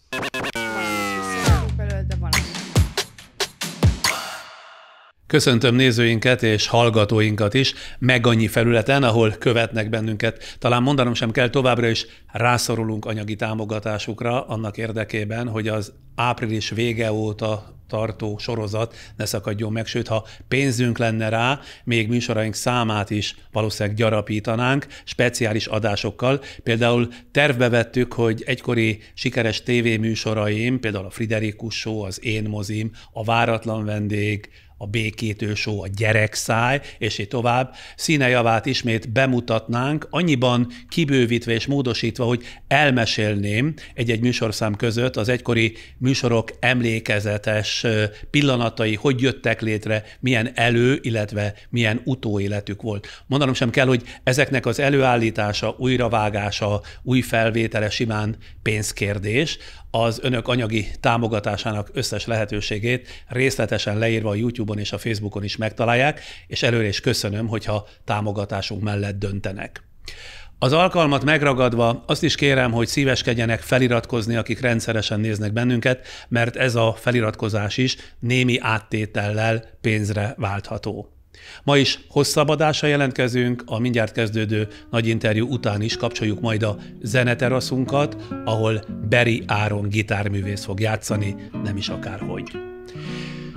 Valamit visszavágok belőle, de valamit. Köszöntöm nézőinket és hallgatóinkat is, meg annyi felületen, ahol követnek bennünket. Talán mondanom sem kell, továbbra is rászorulunk anyagi támogatásukra annak érdekében, hogy az április vége óta tartó sorozat ne szakadjon meg, sőt, ha pénzünk lenne rá, még műsoraink számát is valószínűleg gyarapítanánk speciális adásokkal. Például tervbe vettük, hogy egykori sikeres tévéműsoraim, például a Friderikus Show, az Én mozim, a Váratlan vendég, a Békétő Show, a Gyerekszáj, és így tovább, színejavát ismét bemutatnánk, annyiban kibővítve és módosítva, hogy elmesélném egy-egy műsorszám között az egykori műsorok emlékezetes pillanatai, hogy jöttek létre, milyen illetve milyen utóéletük volt. Mondanom sem kell, hogy ezeknek az előállítása, újravágása, új felvétele simán pénzkérdés. Az önök anyagi támogatásának összes lehetőségét részletesen leírva a YouTube-on és a Facebookon is megtalálják, és előre is köszönöm, hogyha támogatásunk mellett döntenek. Az alkalmat megragadva azt is kérem, hogy szíveskedjenek feliratkozni, akik rendszeresen néznek bennünket, mert ez a feliratkozás is némi áttétellel pénzre váltható. Ma is hosszabb adással jelentkezünk, a mindjárt kezdődő nagy interjú után is kapcsoljuk majd a zeneteraszunkat, ahol Beri Áron gitárművész fog játszani, nem is akárhogy.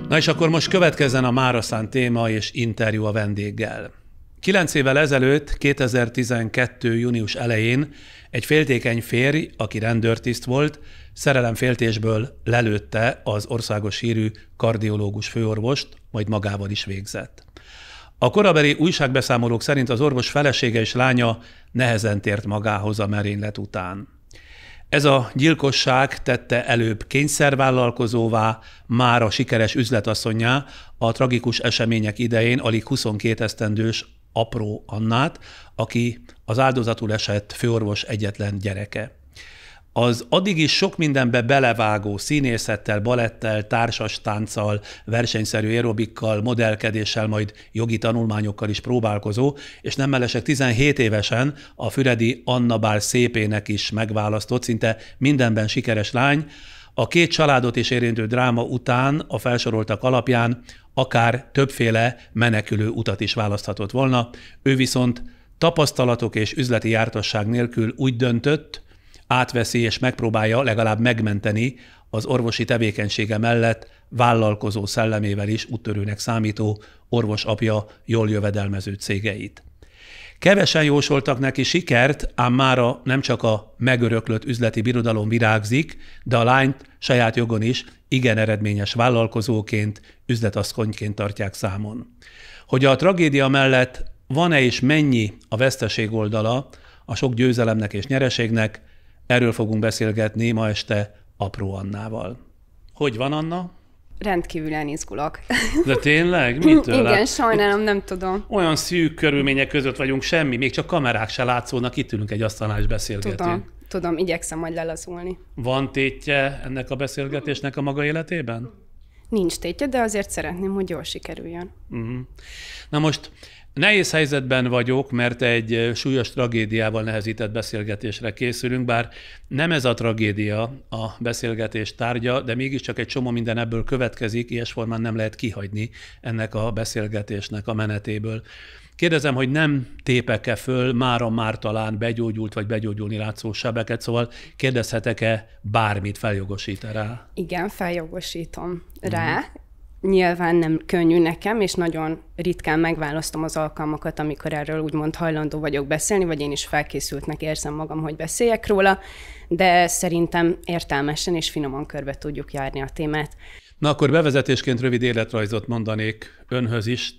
Na és akkor most következzen a mára szánt téma és interjú a vendéggel. 9 évvel ezelőtt, 2012. június elején egy féltékeny férj, aki rendőrtiszt volt, szerelemféltésből lelőtte az országos hírű kardiológus főorvost, majd magával is végzett. A korabeli újságbeszámolók szerint az orvos felesége és lánya nehezen tért magához a merénylet után. Ez a gyilkosság tette előbb kényszervállalkozóvá, mára sikeres üzletasszonnyá, a tragikus események idején alig 22 esztendős Apró Annát, aki az áldozatul esett főorvos egyetlen gyereke. Az addig is sok mindenbe belevágó színészettel, balettel, társas tánccal, versenyszerű aerobikkal, modellkedéssel, majd jogi tanulmányokkal is próbálkozó, és nem mellesleg 17 évesen a füredi Anna bál szépének is megválasztott, szinte mindenben sikeres lány, a két családot is érintő dráma után a felsoroltak alapján akár többféle menekülő utat is választhatott volna, ő viszont tapasztalatok és üzleti jártasság nélkül úgy döntött, átveszi és megpróbálja legalább megmenteni az orvosi tevékenysége mellett vállalkozó szellemével is úttörőnek számító orvosapja jól jövedelmező cégeit. Kevesen jósoltak neki sikert, ám mára nem csak a megöröklött üzleti birodalom virágzik, de a lányt saját jogon is igen eredményes vállalkozóként, üzletasszonyként tartják számon. Hogy a tragédia mellett van-e és mennyi a veszteség oldala a sok győzelemnek és nyereségnek, erről fogunk beszélgetni ma este Apró Annával. Hogy van, Anna? Rendkívülen izgulok. De tényleg? Mitől? Igen, sajnálom, nem tudom. Olyan szűk körülmények között vagyunk, semmi, még csak kamerák se látszódnak, itt ülünk egy asztalnál és beszélgetünk. Tudom, igyekszem majd lelazulni. Van tétje ennek a beszélgetésnek a maga életében? Nincs tétje, de azért szeretném, hogy jól sikerüljön. Na most nehéz helyzetben vagyok, mert egy súlyos tragédiával nehezített beszélgetésre készülünk, bár nem ez a tragédia a beszélgetés tárgya, de mégiscsak egy csomó minden ebből következik, ilyes formán nem lehet kihagyni ennek a beszélgetésnek a menetéből. Kérdezem, hogy nem tépek-e föl mára már talán begyógyult vagy begyógyulni látszó sebeket, szóval kérdezhetek-e bármit, feljogosít-e rá? Igen, feljogosítom rá. Nyilván nem könnyű nekem, és nagyon ritkán megválasztom az alkalmakat, amikor erről úgymond hajlandó vagyok beszélni, vagy én is felkészültnek érzem magam, hogy beszéljek róla, de szerintem értelmesen és finoman körbe tudjuk járni a témát. Na akkor bevezetésként rövid életrajzot mondanék önhöz is,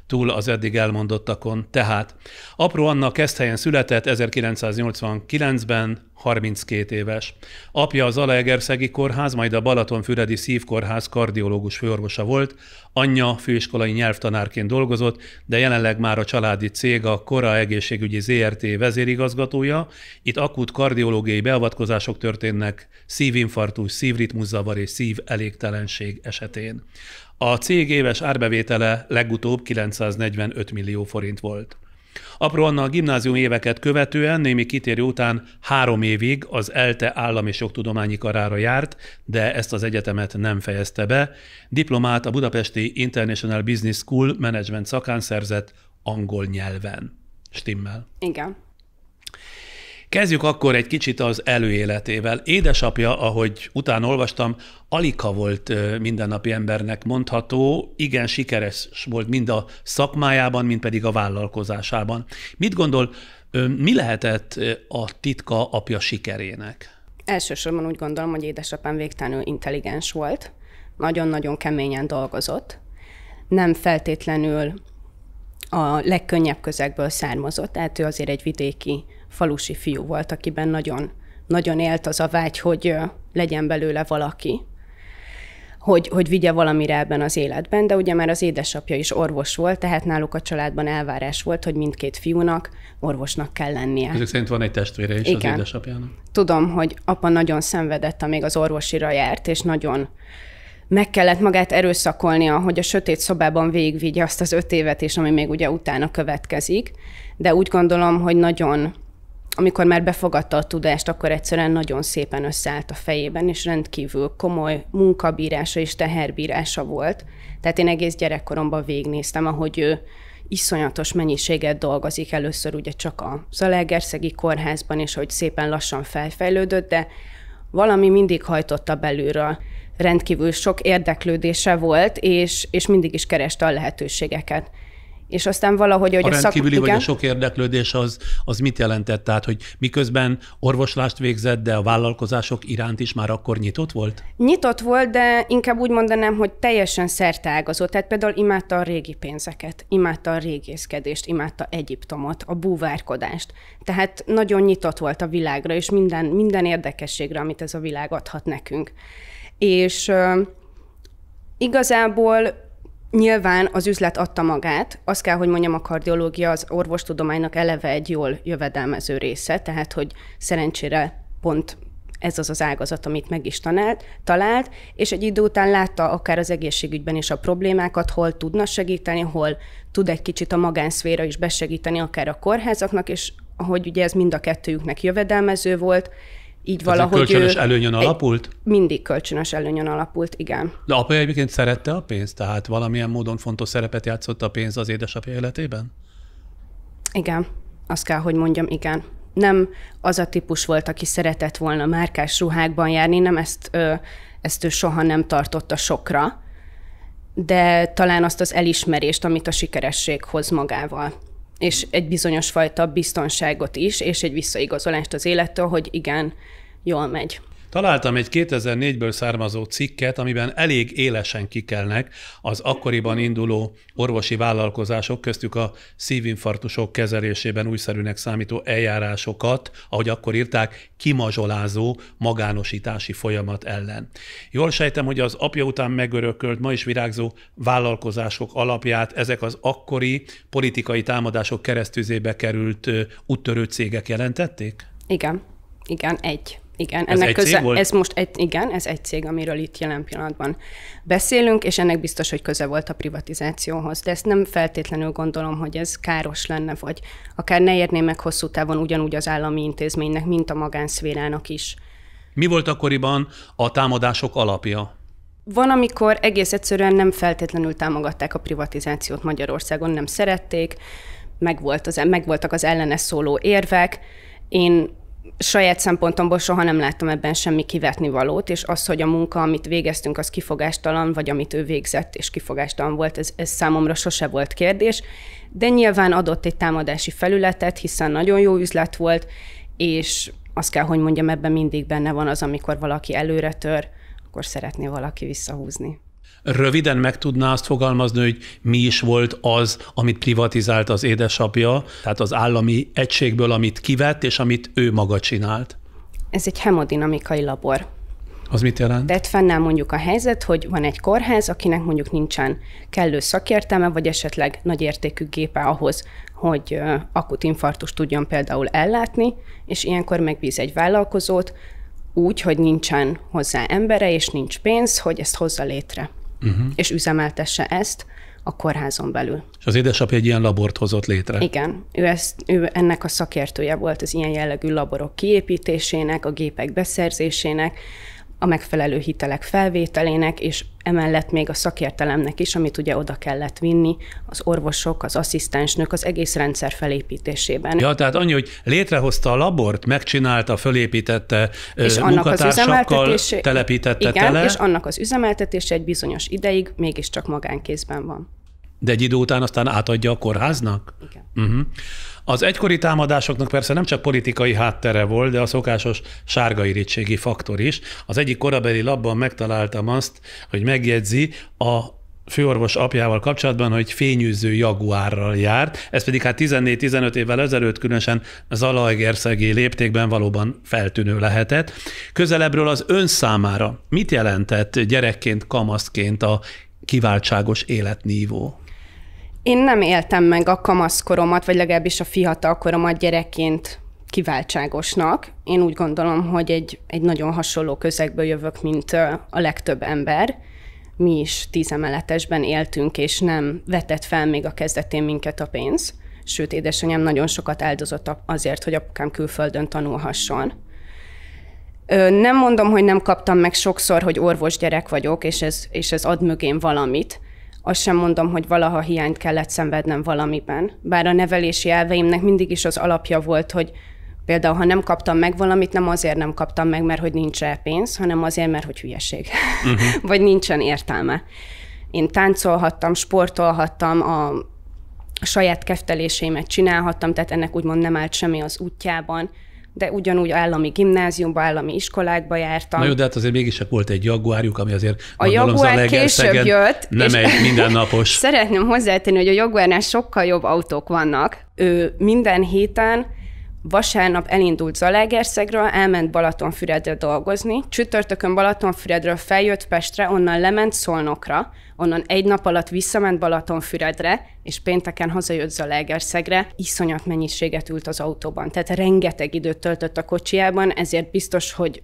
túl az eddig elmondottakon. Tehát Apró Anna Keszthelyen született 1989-ben, 32 éves. Apja a Zalaegerszegi Kórház, majd a Balatonfüredi Szívkórház kardiológus főorvosa volt, anyja főiskolai nyelvtanárként dolgozott, de jelenleg már a családi cég, a Kora Egészségügyi ZRT vezérigazgatója. Itt akut kardiológiai beavatkozások történnek szívinfarktus, szívritmuszavar és szívelégtelenség esetén. A cég éves árbevétele legutóbb 945 millió forint volt. Apró Anna a gimnázium éveket követően némi kitérő után 3 évig az ELTE állam- és jogtudományi karára járt, de ezt az egyetemet nem fejezte be. Diplomát a budapesti International Business School Management szakán szerzett angol nyelven. Stimmel? Igen. Kezdjük akkor egy kicsit az előéletével. Édesapja, ahogy utána olvastam, aligha volt mindennapi embernek mondható, igen sikeres volt mind a szakmájában, mind pedig a vállalkozásában. Mit gondol, mi lehetett a titka apja sikerének? Elsősorban úgy gondolom, hogy édesapám végtelenül intelligens volt, nagyon-nagyon keményen dolgozott, nem feltétlenül a legkönnyebb közegből származott, tehát ő azért egy vidéki, falusi fiú volt, akiben nagyon, nagyon élt az a vágy, hogy legyen belőle valaki, hogy vigye valamire ebben az életben, de ugye már az édesapja is orvos volt, tehát náluk a családban elvárás volt, hogy mindkét fiúnak orvosnak kell lennie. Ezek szerint van egy testvére is. Igen. Az édesapjának. Tudom, hogy apa nagyon szenvedett, amíg az orvosira járt, és nagyon meg kellett magát erőszakolnia, hogy a sötét szobában végigvigye azt az 5 évet is, ami még ugye utána következik, de úgy gondolom, hogy nagyon, amikor már befogadta a tudást, akkor egyszerűen nagyon szépen összeállt a fejében, és rendkívül komoly munkabírása és teherbírása volt. Tehát én egész gyerekkoromban végignéztem, ahogy ő iszonyatos mennyiséget dolgozik, először ugye csak a Zalaegerszegi kórházban, és hogy szépen lassan felfejlődött, de valami mindig hajtotta belülről. Rendkívül sok érdeklődése volt, és mindig is kereste a lehetőségeket. És aztán valahogy, hogy a rendkívüli vagy a sok érdeklődés az mit jelentett? Tehát, hogy miközben orvoslást végzett, de a vállalkozások iránt is már akkor nyitott volt? Nyitott volt, de inkább úgy mondanám, hogy teljesen szerteágazó. Tehát például imádta a régi pénzeket, imádta a régészkedést, imádta Egyiptomot, a búvárkodást. Tehát nagyon nyitott volt a világra, és minden érdekességre, amit ez a világ adhat nekünk. És igazából nyilván az üzlet adta magát. Azt kell, hogy mondjam, a kardiológia az orvostudománynak eleve egy jól jövedelmező része, tehát hogy szerencsére pont ez az ágazat, amit meg is talált, és egy idő után látta akár az egészségügyben is a problémákat, hol tudna segíteni, hol tud egy kicsit a magánszféra is besegíteni, akár a kórházaknak, és ahogy ugye ez mind a kettőjüknek jövedelmező volt, így valahogy kölcsönös előnyön alapult? Mindig kölcsönös előnyön alapult, igen. De apja egyébként szerette a pénzt? Tehát valamilyen módon fontos szerepet játszott a pénz az édesapja életében? Igen, azt kell, hogy mondjam, igen. Nem az a típus volt, aki szeretett volna márkás ruhákban járni, nem ezt ő soha nem tartotta sokra, de talán azt az elismerést, amit a sikeresség hoz magával. És egy bizonyos fajta biztonságot is, és egy visszaigazolást az élettől, hogy igen, jól megy. Találtam egy 2004-ből származó cikket, amiben elég élesen kikelnek az akkoriban induló orvosi vállalkozások, köztük a szívinfarktusok kezelésében újszerűnek számító eljárásokat, ahogy akkor írták, kimazsolázó magánosítási folyamat ellen. Jól sejtem, hogy az apja után megörökölt, ma is virágzó vállalkozások alapját ezek az akkori politikai támadások keresztüzébe került úttörő cégek jelentették? Igen, egy. Igen, ez egy cég volt? Ez egy cég, amiről itt jelen pillanatban beszélünk, és ennek biztos, hogy köze volt a privatizációhoz. De ezt nem feltétlenül gondolom, hogy ez káros lenne, vagy akár ne érné meg hosszú távon ugyanúgy az állami intézménynek, mint a magánszférának is. Mi volt akkoriban a támadások alapja? Van, amikor egész egyszerűen nem feltétlenül támogatták a privatizációt Magyarországon, nem szerették, megvoltak az ellene szóló érvek. Én saját szempontomból soha nem láttam ebben semmi kivetnivalót, és az, hogy a munka, amit végeztünk, az kifogástalan, vagy amit ő végzett, és kifogástalan volt, ez számomra sose volt kérdés, de nyilván adott egy támadási felületet, hiszen nagyon jó üzlet volt, és azt kell, hogy mondjam, ebben mindig benne van az, amikor valaki előre tör, akkor szeretné valaki visszahúzni. Röviden meg tudná azt fogalmazni, hogy mi is volt az, amit privatizált az édesapja, tehát az állami egységből, amit kivett, és amit ő maga csinált? Ez egy hemodinamikai labor. Az mit jelent? Tehát fennáll mondjuk a helyzet, hogy van egy kórház, akinek mondjuk nincsen kellő szakértelme, vagy esetleg nagy értékű gépe ahhoz, hogy akut infarktust tudjon például ellátni, és ilyenkor megbíz egy vállalkozót úgy, hogy nincsen hozzá embere, és nincs pénz, hogy ezt hozza létre. És üzemeltesse ezt a kórházon belül. És az édesapja egy ilyen labort hozott létre. Igen, ő ennek a szakértője volt az ilyen jellegű laborok kiépítésének, a gépek beszerzésének, a megfelelő hitelek felvételének, és emellett még a szakértelemnek is, amit ugye oda kellett vinni, az orvosok, az asszisztensnök, az egész rendszer felépítésében. Ja, tehát annyi, hogy létrehozta a labort, megcsinálta, fölépítette, és munkatársakkal telepítette igen, tele. És annak az üzemeltetése egy bizonyos ideig mégiscsak magánkézben van. De egy idő után aztán átadja a kórháznak? Igen. Az egykori támadásoknak persze nem csak politikai háttere volt, de a szokásos sárgairítségi faktor is. Az egyik korabeli labban megtaláltam azt, hogy megjegyzi a főorvos apjával kapcsolatban, hogy fényűző jaguárral járt, ez pedig hát 14-15 évvel ezelőtt különösen Zalaegerszegi léptékben valóban feltűnő lehetett. Közelebbről az ön számára mit jelentett gyerekként, kamaszként a kiváltságos életnívó? Én nem éltem meg a kamaszkoromat, vagy legalábbis a fiatalkoromat gyerekként kiváltságosnak. Én úgy gondolom, hogy egy nagyon hasonló közegből jövök, mint a legtöbb ember. Mi is 10 emeletesben éltünk, és nem vetett fel még a kezdetén minket a pénz. Sőt, édesanyám nagyon sokat áldozott azért, hogy apukám külföldön tanulhasson. Nem mondom, hogy nem kaptam meg sokszor, hogy orvos gyerek vagyok, és ez ad mögém valamit. Azt sem mondom, hogy valaha hiányt kellett szenvednem valamiben. Bár a nevelési elveimnek mindig is az alapja volt, hogy például, ha nem kaptam meg valamit, nem azért nem kaptam meg, mert hogy nincs rá pénz, hanem azért, mert hogy hülyeség. Vagy nincsen értelme. Én táncolhattam, sportolhattam, a saját kefteléseimet csinálhattam, tehát ennek úgymond nem állt semmi az útjában, de ugyanúgy állami gimnáziumba, állami iskolákba jártam. Na jó, de hát azért mégis volt egy jaguárjuk, ami azért a Jaguár később jött. Nem egy mindennapos. Szeretném hozzátenni, hogy a Jaguárnál sokkal jobb autók vannak. Ő minden héten vasárnap elindult Zalaegerszegről, elment Balatonfüredre dolgozni, csütörtökön Balatonfüredről feljött Pestre, onnan lement Szolnokra, onnan egy nap alatt visszament Balatonfüredre, és pénteken hazajött Zalaegerszegre, iszonyat mennyiséget ült az autóban. Tehát rengeteg időt töltött a kocsijában, ezért biztos, hogy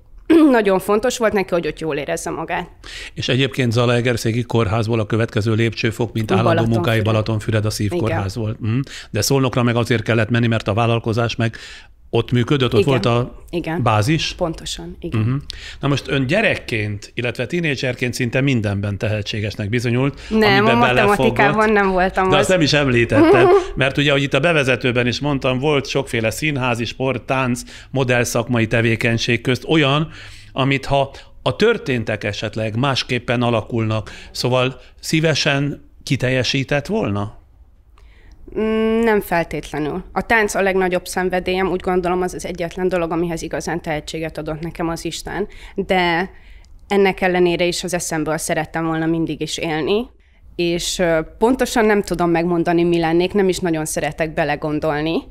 nagyon fontos volt neki, hogy ott jól érezze magát. És egyébként Zalaegerszegi kórházból a következő lépcsőfok, mint állandó munkái Balatonfüred a szívkórház volt. De Szolnokra meg azért kellett menni, mert a vállalkozás meg ott működött, ott volt a bázis? Pontosan, igen. Na most ön gyerekként, illetve tínédzserként szinte mindenben tehetségesnek bizonyult. Nem, a matematikában nem voltam. De azt nem is említettem, mert ugye, ahogy itt a bevezetőben is mondtam, volt sokféle színházi, sport, tánc, modellszakmai tevékenység közt olyan, amit ha a történtek esetleg másképpen alakulnak, szóval szívesen kiteljesített volna? Nem feltétlenül. A tánc a legnagyobb szenvedélyem, úgy gondolom az az egyetlen dolog, amihez igazán tehetséget adott nekem az Isten, de ennek ellenére is az eszemből szerettem volna mindig is élni, és pontosan nem tudom megmondani, mi lennék, nem is nagyon szeretek belegondolni.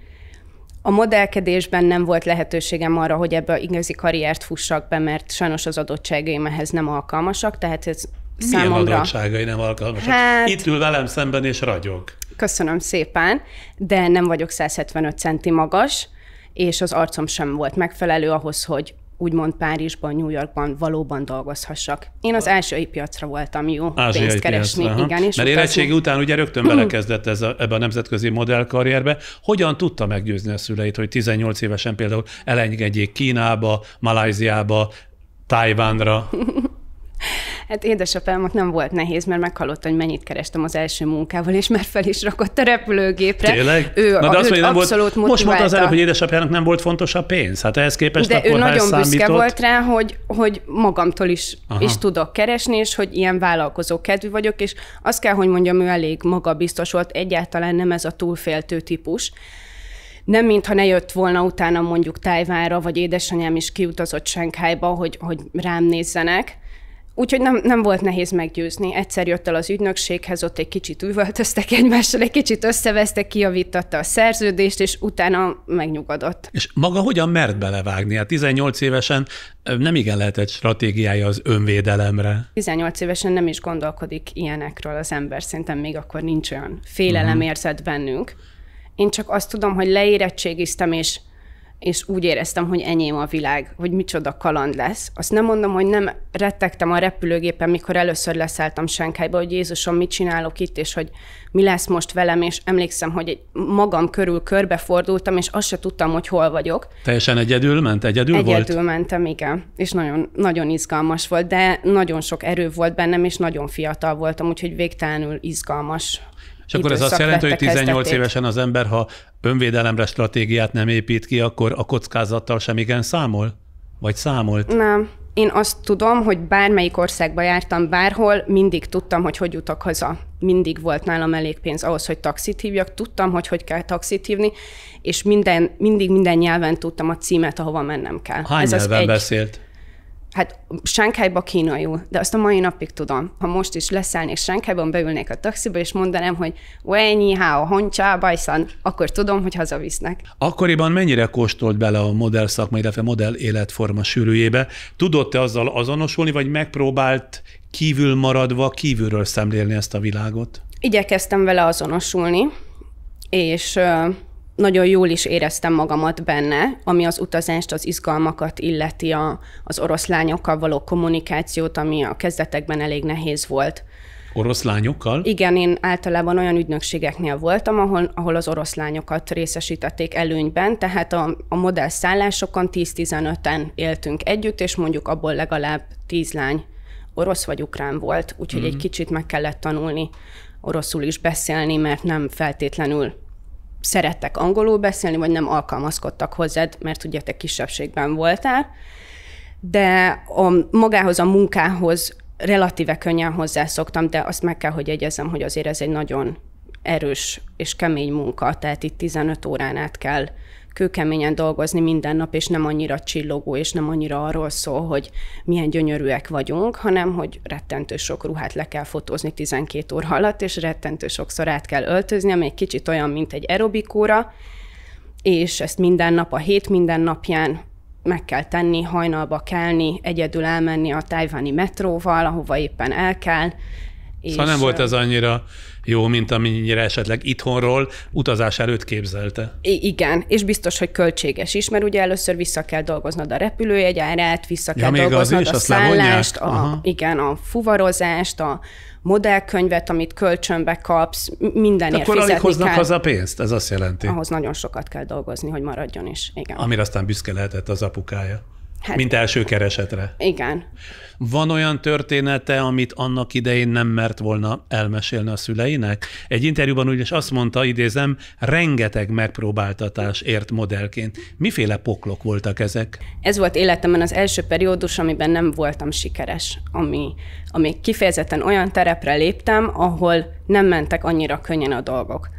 A modellkedésben nem volt lehetőségem arra, hogy ebbe igazi karriert fussak be, mert sajnos az adottságaim ehhez nem alkalmasak, tehát ez számomra... Milyen adottságai nem alkalmasak? Hát... Itt ül velem szemben és ragyog. Köszönöm szépen, de nem vagyok 175 centi magas, és az arcom sem volt megfelelő ahhoz, hogy úgymond Párizsban, New Yorkban valóban dolgozhassak. Én az ázsiai piacra voltam jó pénzt keresni. Igen, és mert érettségi után ugye rögtön belekezdett ebbe a nemzetközi modellkarrierbe. Hogyan tudta meggyőzni a szüleit, hogy 18 évesen például elengedjék Kínába, Malajziába, Tajvánra? Hát édesapámnak nem volt nehéz, mert meghallotta, hogy mennyit kerestem az első munkával, és már fel is rakott a repülőgépre. Tényleg? Ő de azt mondja, nem abszolút volt, most mondta az előbb, hogy édesapjának nem volt fontos a pénz. Hát ehhez képest de akkor ő nagyon büszke számított... volt rá, hogy magamtól is tudok keresni, és hogy ilyen vállalkozó kedvű vagyok, és azt kell, hogy mondjam, ő elég magabiztos volt, egyáltalán nem ez a túlféltő típus. Nem mintha ne jött volna utána mondjuk Tajvánra, vagy édesanyám is kiutazott Sánkhájba, hogy rám nézzenek. Úgyhogy nem volt nehéz meggyőzni. Egyszer jött el az ügynökséghez, ott egy kicsit üvöltöztek egymással, egy kicsit összevesztek, kijavította a szerződést, és utána megnyugodott. És maga hogyan mert belevágni? Hát 18 évesen nem igen lehetett stratégiája az önvédelemre. 18 évesen nem is gondolkodik ilyenekről az ember, szerintem még akkor nincs olyan félelemérzet bennünk. Én csak azt tudom, hogy leérettségiztem, és úgy éreztem, hogy enyém a világ, hogy micsoda kaland lesz. Azt nem mondom, hogy nem rettegtem a repülőgépen, mikor először leszálltam Sánkhájba, hogy Jézusom, mit csinálok itt, és hogy mi lesz most velem, és emlékszem, hogy magam körül körbefordultam, és azt se tudtam, hogy hol vagyok. Teljesen egyedül ment? Egyedül volt? Egyedül mentem, igen. És nagyon, nagyon izgalmas volt, de nagyon sok erő volt bennem, és nagyon fiatal voltam, úgyhogy végtelenül izgalmas. És akkor ez azt jelenti, hogy 18 évesen az ember, ha önvédelemre stratégiát nem épít ki, akkor a kockázattal sem igen számol? Vagy számolt? Nem. Én azt tudom, hogy bármelyik országba jártam, bárhol, mindig tudtam, hogy jutok haza. Mindig volt nálam elég pénz ahhoz, hogy taxit hívjak. Tudtam, hogy kell taxit hívni, és mindig minden nyelven tudtam a címet, ahova mennem kell. Hány nyelven beszélt? Hát Sánkhájba kínaiul, de azt a mai napig tudom. Ha most is leszállnék Sánkhájban, beülnék a taxiba, és mondanám, hogy Wei ni hao, honcha bajszan, akkor tudom, hogy hazavisznek. Akkoriban mennyire kóstolt bele a modell szakma, illetve modell életforma sűrűjébe? Tudott-e azzal azonosulni, vagy megpróbált kívül maradva kívülről szemlélni ezt a világot? Igyekeztem vele azonosulni, és nagyon jól is éreztem magamat benne, ami az utazást, az izgalmakat illeti, az oroszlányokkal való kommunikációt, ami a kezdetekben elég nehéz volt. Oroszlányokkal? Igen, én általában olyan ügynökségeknél voltam, ahol az oroszlányokat részesítették előnyben, tehát a modellszállásokon 10-15-en éltünk együtt, és mondjuk abból legalább 10 lány orosz vagy ukrán volt, úgyhogy egy kicsit meg kellett tanulni oroszul is beszélni, mert nem feltétlenül szerettek angolul beszélni, vagy nem alkalmazkodtak hozzád, mert ugye te kisebbségben voltál, de magához a munkához relatíve könnyen hozzászoktam, de azt meg kell, hogy jegyezzem, hogy azért ez egy nagyon erős és kemény munka, tehát itt 15 órán át kell kőkeményen dolgozni minden nap, és nem annyira csillogó, és nem annyira arról szól, hogy milyen gyönyörűek vagyunk, hanem hogy rettentő sok ruhát le kell fotózni 12 óra alatt, és rettentő sokszor át kell öltözni, ami egy kicsit olyan, mint egy aerobikóra, és ezt minden nap, a hét minden napján meg kell tenni, hajnalba kelni, egyedül elmenni a tajvani metróval, ahova éppen el kell. Szóval nem volt ez annyira jó, mint amennyire esetleg itthonról utazás előtt képzelte. Igen, és biztos, hogy költséges is, mert ugye először vissza kell dolgoznod a repülőjegyárát, vissza kell dolgoznod a szállást, a fuvarozást, a modellkönyvet, amit kölcsönbe kapsz, mindenért akkor fizetni alig hoznak kell. haza pénzt, ez azt jelenti. Ahhoz nagyon sokat kell dolgozni, hogy maradjon is. Igen. Amire aztán büszke lehetett az apukája. Hát, mint első keresetre. Igen. Van olyan története, amit annak idején nem mert volna elmesélni a szüleinek? Egy interjúban ugyanis azt mondta, idézem, rengeteg megpróbáltatás ért modellként. Miféle poklok voltak ezek? Ez volt életemben az első periódus, amiben nem voltam sikeres, ami kifejezetten olyan terepre léptem, ahol nem mentek annyira könnyen a dolgok.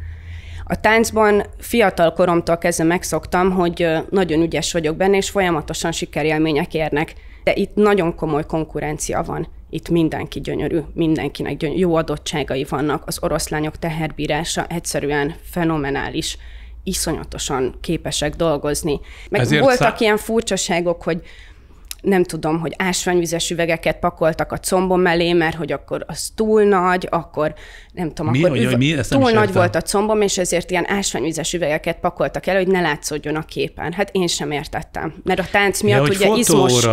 A táncban fiatal koromtól kezdve megszoktam, hogy nagyon ügyes vagyok benne, és folyamatosan sikerélmények érnek. De itt nagyon komoly konkurencia van. Itt mindenki gyönyörű, mindenkinek jó adottságai vannak. Az oroszlányok teherbírása egyszerűen fenomenális. Iszonyatosan képesek dolgozni. Meg voltak ilyen furcsaságok, hogy nem tudom, hogy ásványvizes üvegeket pakoltak a combom mellé, mert hogy akkor az túl nagy, akkor nem tudom, túl nagy volt a combom, és ezért ilyen ásványvizes üvegeket pakoltak el, hogy ne látszódjon a képen. Hát én sem értettem. Mert a tánc miatt ugye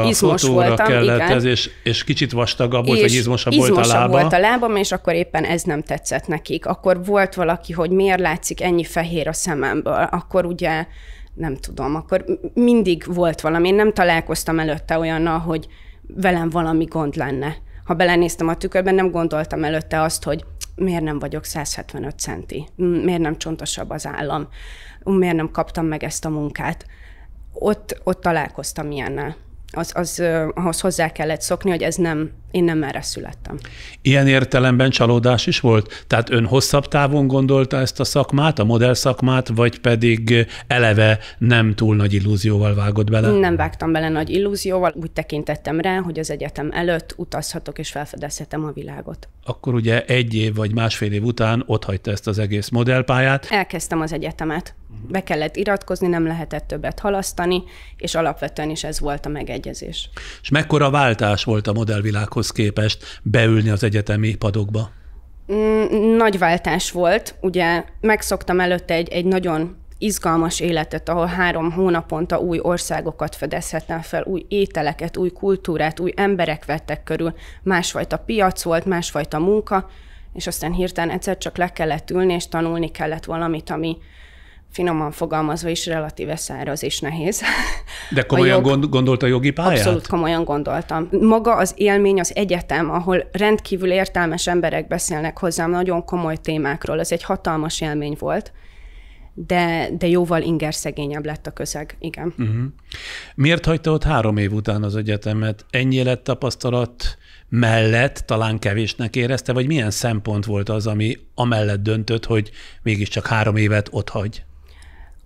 izmos voltam. Kellett igen. Ez, és kicsit vastagabb volt, vagy izmosabb volt a lába. Izmosabb volt a lábam, és akkor éppen ez nem tetszett nekik. Akkor volt valaki, hogy miért látszik ennyi fehér a szememből. Akkor ugye nem tudom, akkor mindig volt valami. Én nem találkoztam előtte olyannal, hogy velem valami gond lenne. Ha belenéztem a tükörben, nem gondoltam előtte azt, hogy miért nem vagyok 175 centi, miért nem csontosabb az állam, miért nem kaptam meg ezt a munkát. Ott találkoztam ilyennel. Ahhoz hozzá kellett szokni, hogy én nem erre születtem. Ilyen értelemben csalódás is volt? Tehát ön hosszabb távon gondolta ezt a szakmát, a modell szakmát, vagy pedig eleve nem túl nagy illúzióval vágott bele? Nem vágtam bele nagy illúzióval, úgy tekintettem rá, hogy az egyetem előtt utazhatok és felfedezhetem a világot. Akkor ugye 1 év vagy másfél év után otthagyta ezt az egész modellpályát. Elkezdtem az egyetemet. Be kellett iratkozni, nem lehetett többet halasztani, és alapvetően is ez volt a megegyezés. És mekkora váltás volt a modellvilághoz képest beülni az egyetemi padokba? Nagy váltás volt. Ugye megszoktam előtte egy nagyon izgalmas életet, ahol 3 hónaponta új országokat fedezhettem fel, új ételeket, új kultúrát, új emberek vettek körül, másfajta piac volt, másfajta munka, és aztán hirtelen egyszer csak le kellett ülni, és tanulni kellett valamit, ami finoman fogalmazva is relatíve száraz és nehéz. De komolyan gondolta a jogi pályát? Abszolút komolyan gondoltam. Maga az élmény, az egyetem, ahol rendkívül értelmes emberek beszélnek hozzám nagyon komoly témákról, ez egy hatalmas élmény volt, de jóval ingerszegényebb lett a közeg, igen. Miért hagyta ott 3 év után az egyetemet? Ennyi élettapasztalat mellett talán kevésnek érezte, vagy milyen szempont volt az, ami amellett döntött, hogy mégiscsak 3 évet ott hagy?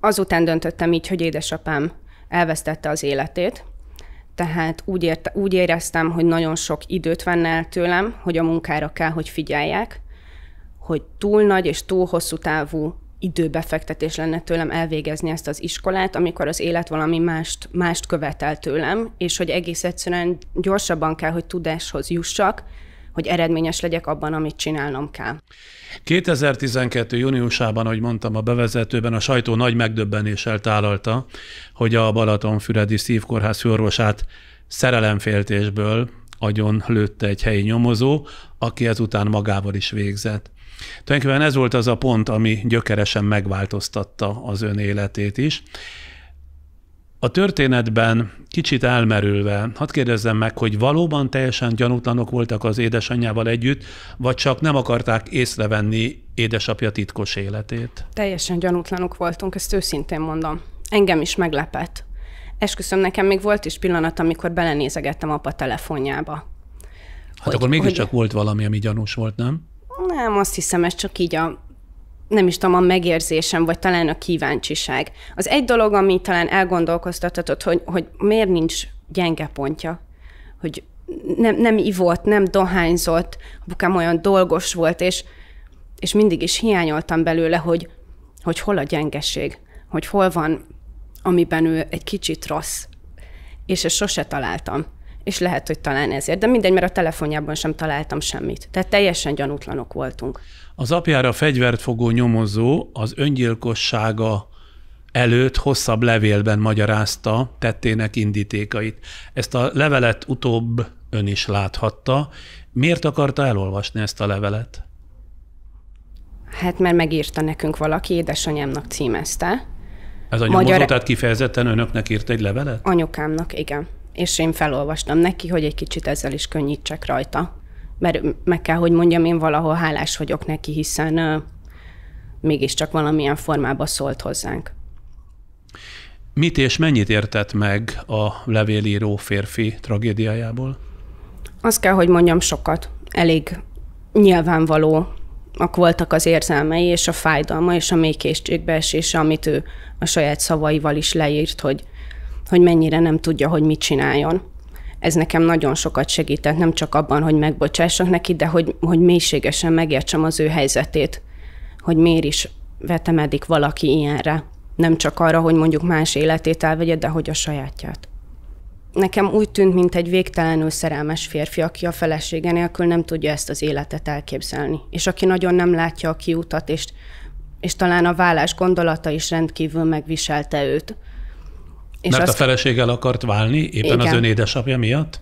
Azután döntöttem így, hogy édesapám elvesztette az életét, tehát úgy éreztem, hogy nagyon sok időt venne el tőlem, hogy a munkára kell, hogy figyeljek, hogy túl nagy és túl hosszú távú időbefektetés lenne tőlem elvégezni ezt az iskolát, amikor az élet valami mást követel tőlem, és hogy egész egyszerűen gyorsabban kell, hogy tudáshoz jussak, hogy eredményes legyek abban, amit csinálnom kell. 2012. júniusában, ahogy mondtam a bevezetőben, a sajtó nagy megdöbbenéssel tálalta, hogy a Balatonfüredi Szívkórház főorvosát szerelemféltésből agyon lőtte egy helyi nyomozó, aki ezután magával is végzett. Tulajdonképpen ez volt az a pont, ami gyökeresen megváltoztatta az ön életét is. A történetben kicsit elmerülve, hadd kérdezzem meg, hogy valóban teljesen gyanútlanok voltak az édesanyjával együtt, vagy csak nem akarták észrevenni édesapja titkos életét? Teljesen gyanútlanok voltunk, ezt őszintén mondom. Engem is meglepett. Esküszöm, nekem még volt is pillanat, amikor belenézegettem apa telefonjába. Hát akkor mégiscsak volt valami, ami gyanús volt, nem? Nem, azt hiszem, ez csak így nem is tudom, a megérzésem, vagy talán a kíváncsiság. Az egy dolog, ami talán elgondolkoztatott, hogy miért nincs gyenge pontja, hogy nem ivott, nem dohányzott, apukám olyan dolgos volt, és mindig is hiányoltam belőle, hogy hol a gyengeség, hogy hol van, amiben ő egy kicsit rossz. És ezt sose találtam. És lehet, hogy talán ezért. De mindegy, mert a telefonjában sem találtam semmit. Tehát teljesen gyanútlanok voltunk. Az apjára fegyvert fogó nyomozó az öngyilkossága előtt hosszabb levélben magyarázta tettének indítékait. Ezt a levelet utóbb ön is láthatta. Miért akarta elolvasni ezt a levelet? Hát mert megírta nekünk valaki, édesanyámnak címezte. Ez a nyomozó, tehát kifejezetten önöknek írt egy levelet? Anyukámnak, igen. És én felolvastam neki, hogy egy kicsit ezzel is könnyítsek rajta. Mert meg kell, hogy mondjam, én valahol hálás vagyok neki, hiszen mégiscsak valamilyen formában szólt hozzánk. Mit és mennyit értett meg a levélíró férfi tragédiájából? Azt kell, hogy mondjam, sokat. Elég nyilvánvalóak voltak az érzelmei, és a fájdalma, és a mély kétségbeesése, amit ő a saját szavaival is leírt, hogy mennyire nem tudja, hogy mit csináljon. Ez nekem nagyon sokat segített, nem csak abban, hogy megbocsássak neki, de hogy mélységesen megértsem az ő helyzetét, hogy miért is vetemedik valaki ilyenre. Nem csak arra, hogy mondjuk más életét elvegye, de hogy a sajátját. Nekem úgy tűnt, mint egy végtelenül szerelmes férfi, aki a felesége nélkül nem tudja ezt az életet elképzelni. És aki nagyon nem látja a kiutat, és talán a válás gondolata is rendkívül megviselte őt. És mert a feleséggel akart válni, éppen igen. Az ön édesapja miatt?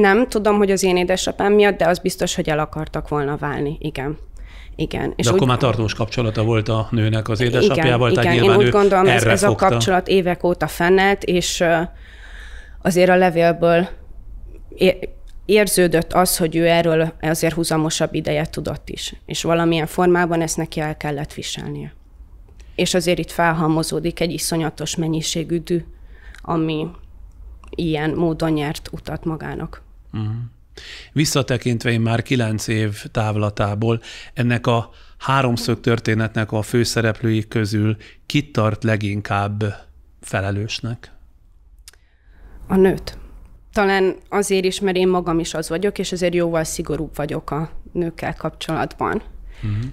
Nem tudom, hogy az én édesapám miatt, de az biztos, hogy el akartak volna válni, igen. Igen. És de akkor már tartós kapcsolata volt a nőnek az édesapjával, igen, tehát igen. Én úgy gondolom, ez a kapcsolat évek óta fennállt, és azért a levélből érződött az, hogy ő erről azért húzamosabb ideje tudott is. És valamilyen formában ezt neki el kellett viselnie. És azért itt felhalmozódik egy iszonyatos mennyiségű düh, ami ilyen módon nyert utat magának. Visszatekintve én már 9 év távlatából ennek a háromszög történetnek a főszereplői közül kit tart leginkább felelősnek? A nőt. Talán azért is, mert én magam is az vagyok, és azért jóval szigorúbb vagyok a nőkkel kapcsolatban.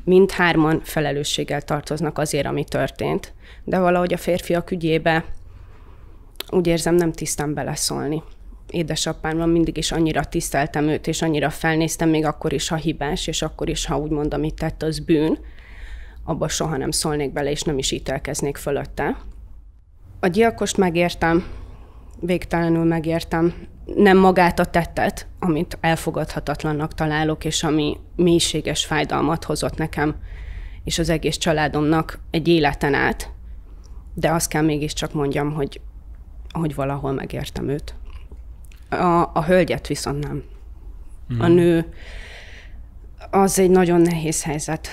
Mindhárman felelősséggel tartoznak azért, ami történt. De valahogy a férfiak ügyébe úgy érzem, nem tisztán beleszólni. Édesapámmal mindig is annyira tiszteltem őt, és annyira felnéztem, még akkor is, ha hibás, és akkor is, ha úgy mondom, amit tett, az bűn, abba soha nem szólnék bele, és nem is ítélkeznék fölötte. A gyilkost megértem, végtelenül megértem. Nem magát a tettet, amit elfogadhatatlannak találok, és ami mélységes fájdalmat hozott nekem, és az egész családomnak egy életen át, de azt kell mégiscsak mondjam, hogy valahol megértem őt. A hölgyet viszont nem. A nő, az egy nagyon nehéz helyzet.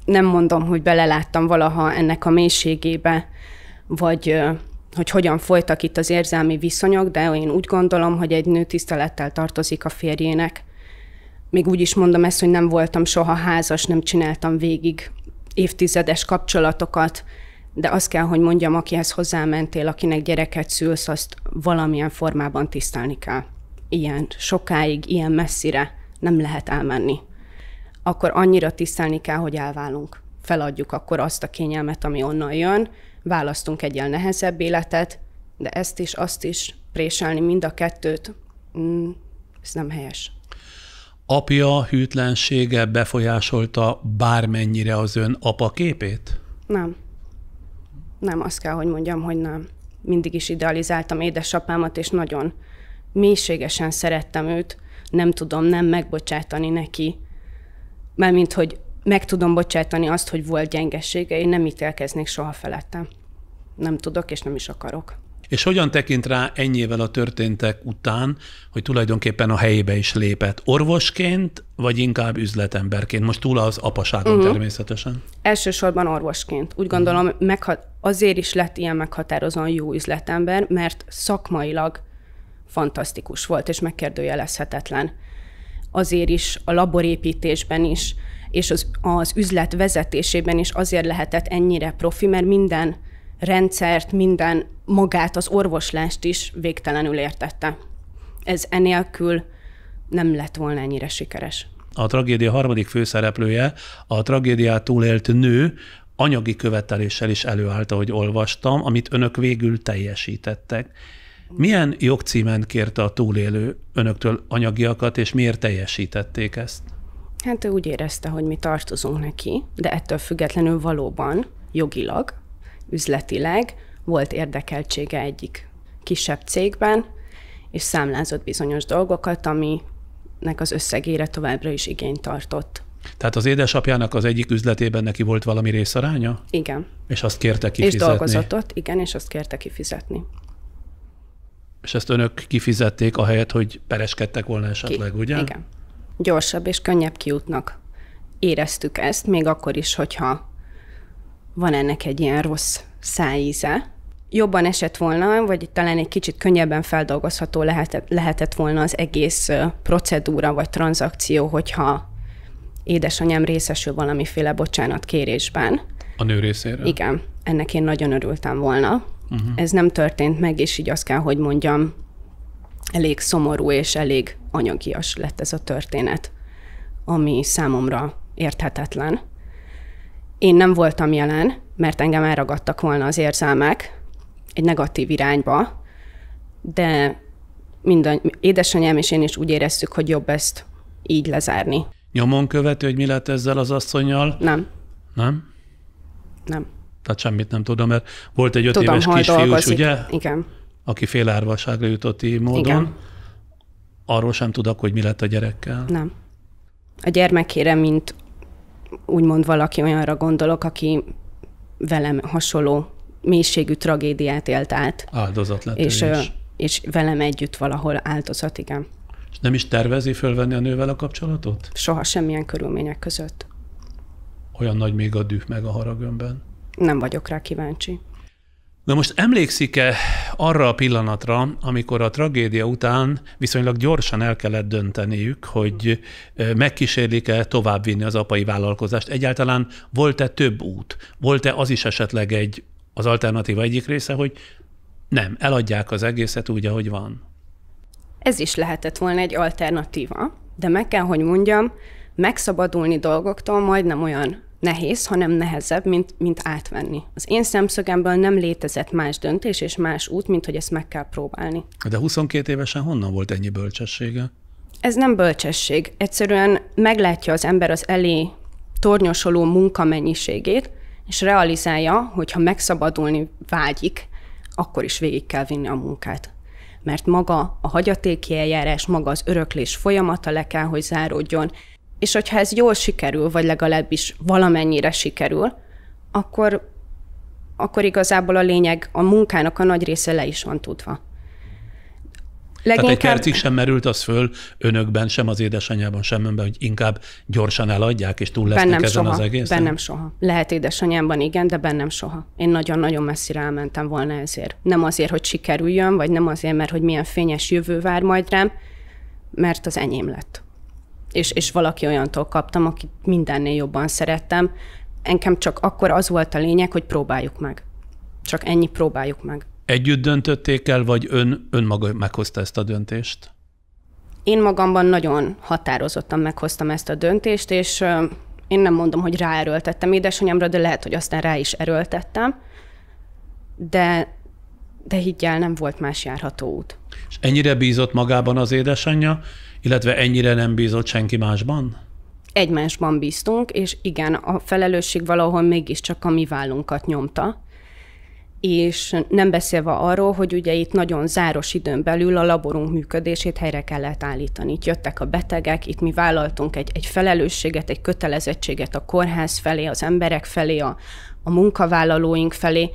Nem mondom, hogy beleláttam valaha ennek a mélységébe, vagy hogy hogyan folytak itt az érzelmi viszonyok, de én úgy gondolom, hogy egy nő tisztelettel tartozik a férjének. Még úgy is mondom ezt, hogy nem voltam soha házas, nem csináltam végig évtizedes kapcsolatokat, de azt kell, hogy mondjam, akihez hozzámentél, akinek gyereket szülsz, azt valamilyen formában tisztelni kell. Ilyen sokáig, ilyen messzire nem lehet elmenni. Akkor annyira tisztelni kell, hogy elválunk. Feladjuk akkor azt a kényelmet, ami onnan jön, választunk egy ilyen nehezebb életet, de ezt is, azt is préselni, mind a kettőt, ez nem helyes. Apja hűtlensége befolyásolta bármennyire az ön apaképét? Nem. Nem, azt kell, hogy mondjam, hogy nem. Mindig is idealizáltam édesapámat, és nagyon mélységesen szerettem őt. Nem tudom nem megbocsátani neki, mármint, hogy meg tudom bocsátani azt, hogy volt gyengesége, én nem ítélkeznék soha felettem. Nem tudok, és nem is akarok. És hogyan tekint rá ennyivel a történtek után, hogy tulajdonképpen a helyébe is lépett? Orvosként, vagy inkább üzletemberként? Most túl az apaságon természetesen. Elsősorban orvosként. Úgy gondolom, azért is lett ilyen meghatározóan jó üzletember, mert szakmailag fantasztikus volt, és megkérdőjelezhetetlen. Azért is, a laborépítésben is, és az üzlet vezetésében is azért lehetett ennyire profi, mert minden rendszert, minden magát, az orvoslást is végtelenül értette. Ez enélkül nem lett volna ennyire sikeres. A tragédia harmadik főszereplője, a tragédiát túlélt nő anyagi követeléssel is előállt, ahogy olvastam, amit önök végül teljesítettek. Milyen jogcímen kérte a túlélő önöktől anyagiakat, és miért teljesítették ezt? Hát ő úgy érezte, hogy mi tartozunk neki, de ettől függetlenül valóban jogilag, üzletileg volt érdekeltsége egyik kisebb cégben, és számlázott bizonyos dolgokat, aminek az összegére továbbra is igényt tartott. Tehát az édesapjának az egyik üzletében neki volt valami részaránya? Igen. És azt kérte kifizetni? És dolgozott ott, igen, és azt kérte kifizetni. És ezt önök kifizették, ahelyett, hogy pereskedtek volna esetleg, ugye? Igen. Gyorsabb és könnyebb kiútnak éreztük ezt, még akkor is, hogyha van ennek egy ilyen rossz szájíze. Jobban esett volna, vagy talán egy kicsit könnyebben feldolgozható lehetett volna az egész procedúra vagy tranzakció, hogyha édesanyám részesül valamiféle bocsánatkérésben. A nő részéről? Igen, ennek én nagyon örültem volna. Ez nem történt meg, és így azt kell, hogy mondjam, elég szomorú és elég anyagias lett ez a történet, ami számomra érthetetlen. Én nem voltam jelen, mert engem elragadtak volna az érzelmek egy negatív irányba, de édesanyám és én is úgy éreztük, hogy jobb ezt így lezárni. Nyomon követő, hogy mi lett ezzel az asszonnyal? Nem. Nem? Nem. Tehát semmit nem tudom, mert volt egy 5 éves kisfiús, ugye? Igen. Aki félárvaságra jutott így módon. Igen. Arról sem tudok, hogy mi lett a gyerekkel. Nem. A gyermekére, mint úgymond valaki olyanra gondolok, aki velem hasonló mélységű tragédiát élt át. Áldozat lett és velem együtt valahol áldozat, igen. És nem is tervezi fölvenni a nővel a kapcsolatot? Soha, semmilyen körülmények között. Olyan nagy még a düh meg a harag önben? Nem vagyok rá kíváncsi. Na most emlékszik-e arra a pillanatra, amikor a tragédia után viszonylag gyorsan el kellett dönteniük, hogy megkísérlik-e továbbvinni az apai vállalkozást? Egyáltalán volt-e több út? Volt-e az is esetleg az alternatíva egyik része, hogy nem, eladják az egészet úgy, ahogy van? Ez is lehetett volna egy alternatíva, de meg kell, hogy mondjam, megszabadulni dolgoktól majdnem olyan nehéz, hanem nehezebb, mint átvenni. Az én szemszögemből nem létezett más döntés és más út, mint hogy ezt meg kell próbálni. De 22 évesen honnan volt ennyi bölcsessége? Ez nem bölcsesség. Egyszerűen meglátja az ember az elé tornyosoló munkamennyiségét, és realizálja, hogy ha megszabadulni vágyik, akkor is végig kell vinni a munkát. Mert maga a hagyatéki eljárás, maga az öröklés folyamata le kell, hogy záródjon. És hogyha ez jól sikerül, vagy legalábbis valamennyire sikerül, akkor igazából a lényeg, a munkának a nagy része le is van tudva. Tehát egy percig sem merült az föl önökben, sem az édesanyjában, sem önben, hogy inkább gyorsan eladják, és túl lesznek ezen az egészen? Bennem soha. Lehet édesanyámban igen, de bennem soha. Én nagyon-nagyon messzire elmentem volna ezért. Nem azért, hogy sikerüljön, vagy nem azért, mert hogy milyen fényes jövő vár majd rám, mert az enyém lett. És valaki olyantól kaptam, akit mindennél jobban szerettem. Engem csak akkor az volt a lényeg, hogy próbáljuk meg. Csak ennyi, próbáljuk meg. Együtt döntötték el, vagy ön maga meghozta ezt a döntést? Én magamban nagyon határozottan meghoztam ezt a döntést, és én nem mondom, hogy ráerőltettem édesanyámra, de lehet, hogy aztán rá is erőltettem, de higgyel, nem volt más járható út. És ennyire bízott magában az édesanyja, illetve ennyire nem bízott senki másban? Egymásban bíztunk, és igen, a felelősség valahol mégiscsak a mi vállunkat nyomta, és nem beszélve arról, hogy ugye itt nagyon záros időn belül a laborunk működését helyre kellett állítani. Itt jöttek a betegek, itt mi vállaltunk egy felelősséget, egy kötelezettséget a kórház felé, az emberek felé, a munkavállalóink felé,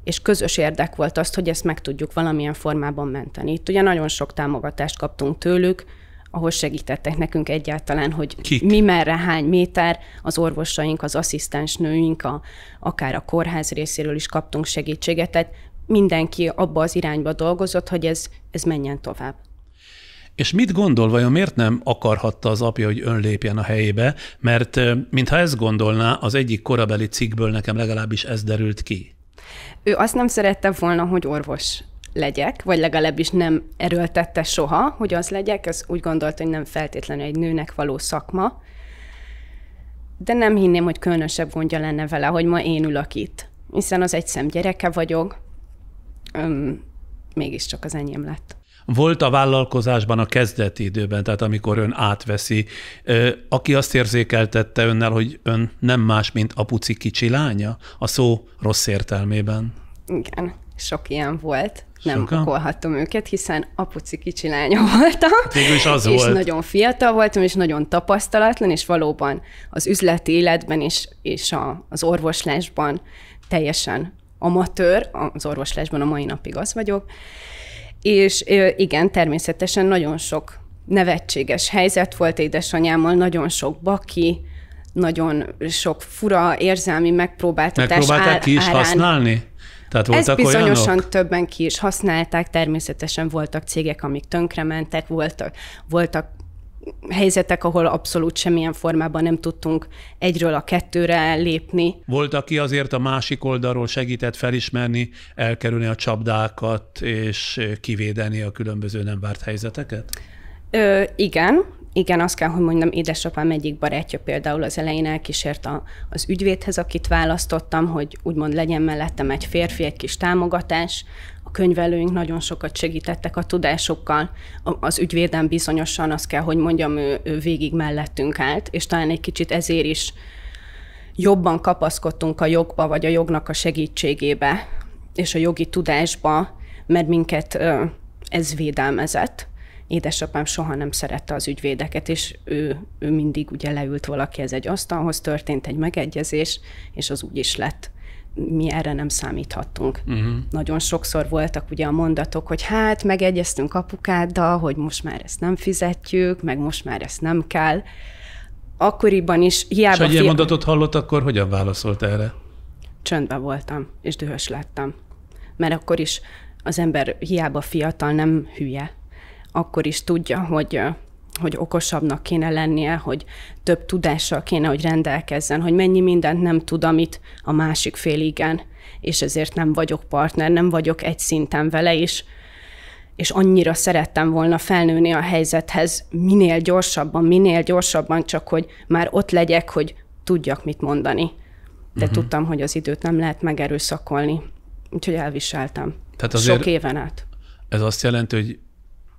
és közös érdek volt azt, hogy ezt meg tudjuk valamilyen formában menteni. Itt ugye nagyon sok támogatást kaptunk tőlük, ahol segítettek nekünk egyáltalán, hogy mi merre, hány méter, az orvosaink, az asszisztensnőink, akár a kórház részéről is kaptunk segítséget, tehát mindenki abba az irányba dolgozott, hogy ez menjen tovább. És mit gondol, vajon miért nem akarhatta az apja, hogy ön lépjen a helyébe? Mert mintha ezt gondolná, az egyik korabeli cikkből nekem legalábbis ez derült ki. Ő azt nem szerette volna, hogy orvos legyek, vagy legalábbis nem erőltette soha, hogy az legyek, az úgy gondolta, hogy nem feltétlenül egy nőnek való szakma, de nem hinném, hogy különösebb gondja lenne vele, hogy ma én ülök itt, hiszen az egyszem gyereke vagyok, mégiscsak az enyém lett. Volt a vállalkozásban a kezdeti időben, tehát amikor ön átveszi, aki azt érzékeltette önnel, hogy ön nem más, mint apuci kicsi lánya, a szó rossz értelmében? Igen, sok ilyen volt. Nem okolhattam őket, hiszen apuci kicsi lánya voltam. Végül az és volt. Nagyon fiatal voltam, és nagyon tapasztalatlan, és valóban az üzleti életben és az orvoslásban teljesen amatőr, az orvoslásban a mai napig az vagyok. És igen, természetesen nagyon sok nevetséges helyzet volt édesanyámmal, nagyon sok baki, nagyon sok fura érzelmi megpróbáltatás. Megpróbálták ki is használni? Tehát voltak ezt bizonyosan olyanok? Többen ki is használták, természetesen voltak cégek, amik tönkrementek, voltak helyzetek, ahol abszolút semmilyen formában nem tudtunk egyről a kettőre lépni. Volt, aki azért a másik oldalról segített felismerni, elkerülni a csapdákat és kivédeni a különböző nem várt helyzeteket? Igen, azt kell, hogy mondjam, édesapám egyik barátja például az elején elkísért az ügyvédhez, akit választottam, hogy úgymond legyen mellettem egy férfi, egy kis támogatás. A könyvelőink nagyon sokat segítettek a tudásukkal. Az ügyvéden bizonyosan, azt kell, hogy mondjam, ő végig mellettünk állt, és talán egy kicsit ezért is jobban kapaszkodtunk a jogba, vagy a jognak a segítségébe, és a jogi tudásba, mert minket ez védelmezett. Édesapám soha nem szerette az ügyvédeket, és ő mindig ugye leült valakihez egy asztalhoz, történt egy megegyezés, és az úgy is lett. Mi erre nem számíthattunk. Nagyon sokszor voltak ugye a mondatok, hogy hát megegyeztünk apukáddal, hogy most már ezt nem fizetjük, meg most már ezt nem kell. Akkoriban is hiába... És ha ilyen mondatot hallott, akkor hogyan válaszolt erre? Csöndben voltam, és dühös lettem. Mert akkor is az ember hiába fiatal, nem hülye. Akkor is tudja, hogy okosabbnak kéne lennie, hogy több tudással kéne, hogy rendelkezzen, hogy mennyi mindent nem tud, amit a másik fél igen, és ezért nem vagyok partner, nem vagyok egy szinten vele is, és annyira szerettem volna felnőni a helyzethez minél gyorsabban, csak hogy már ott legyek, hogy tudjak mit mondani. De tudtam, hogy az időt nem lehet megerőszakolni, úgyhogy elviseltem. Tehát sok éven át. Ez azt jelenti, hogy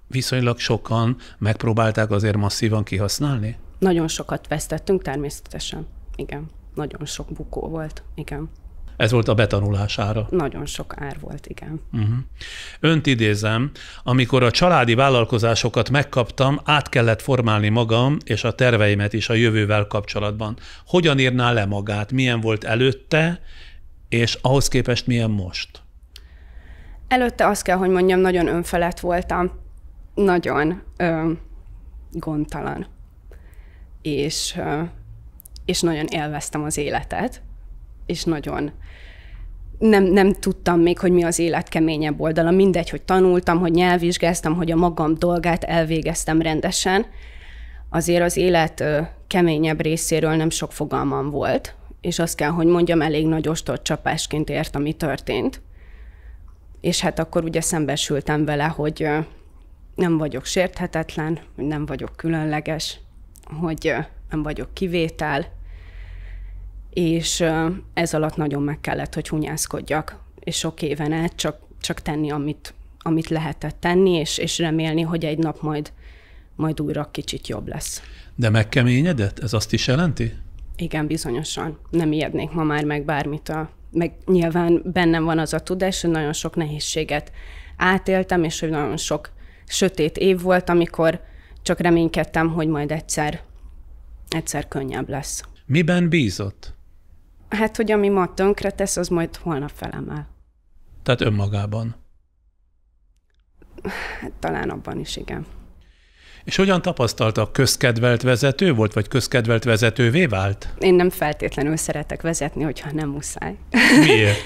viszonylag sokan megpróbálták azért masszívan kihasználni? Nagyon sokat vesztettünk természetesen. igen. Nagyon sok bukó volt, igen. Ez volt a betanulására. Nagyon sok ár volt, igen. Önt idézem, amikor a családi vállalkozásokat megkaptam, át kellett formálni magam és a terveimet is a jövővel kapcsolatban. Hogyan írná le magát? Milyen volt előtte, és ahhoz képest milyen most? Előtte azt kell, hogy mondjam, nagyon önfelett voltam. Nagyon gondtalan. És nagyon élveztem az életet. És nagyon nem tudtam még, hogy mi az élet keményebb oldala. Mindegy, hogy tanultam, hogy nyelvvizsgáztam, hogy a magam dolgát elvégeztem rendesen. Azért az élet keményebb részéről nem sok fogalmam volt, és azt kell, hogy mondjam, elég nagy ostorcsapásként ért, ami történt. És hát akkor ugye szembesültem vele, hogy nem vagyok sérthetetlen, hogy nem vagyok különleges, hogy nem vagyok kivétel, és ez alatt nagyon meg kellett, hogy hunyászkodjak, és sok éven át csak tenni, amit lehetett tenni, és remélni, hogy egy nap majd újra kicsit jobb lesz. De megkeményedett? Ez azt is jelenti? Igen, bizonyosan. Nem ijednék ma már meg bármit. Meg nyilván bennem van az a tudás, hogy nagyon sok nehézséget átéltem, és hogy nagyon sok sötét év volt, amikor csak reménykedtem, hogy majd egyszer könnyebb lesz. Miben bízott? Hát, hogy ami ma tönkre tesz, az majd holnap felemel. Tehát önmagában. Hát, talán abban is, igen. És hogyan tapasztalta, közkedvelt vezető volt, vagy közkedvelt vezetővé vált? Én nem feltétlenül szeretek vezetni, hogyha nem muszáj. Miért?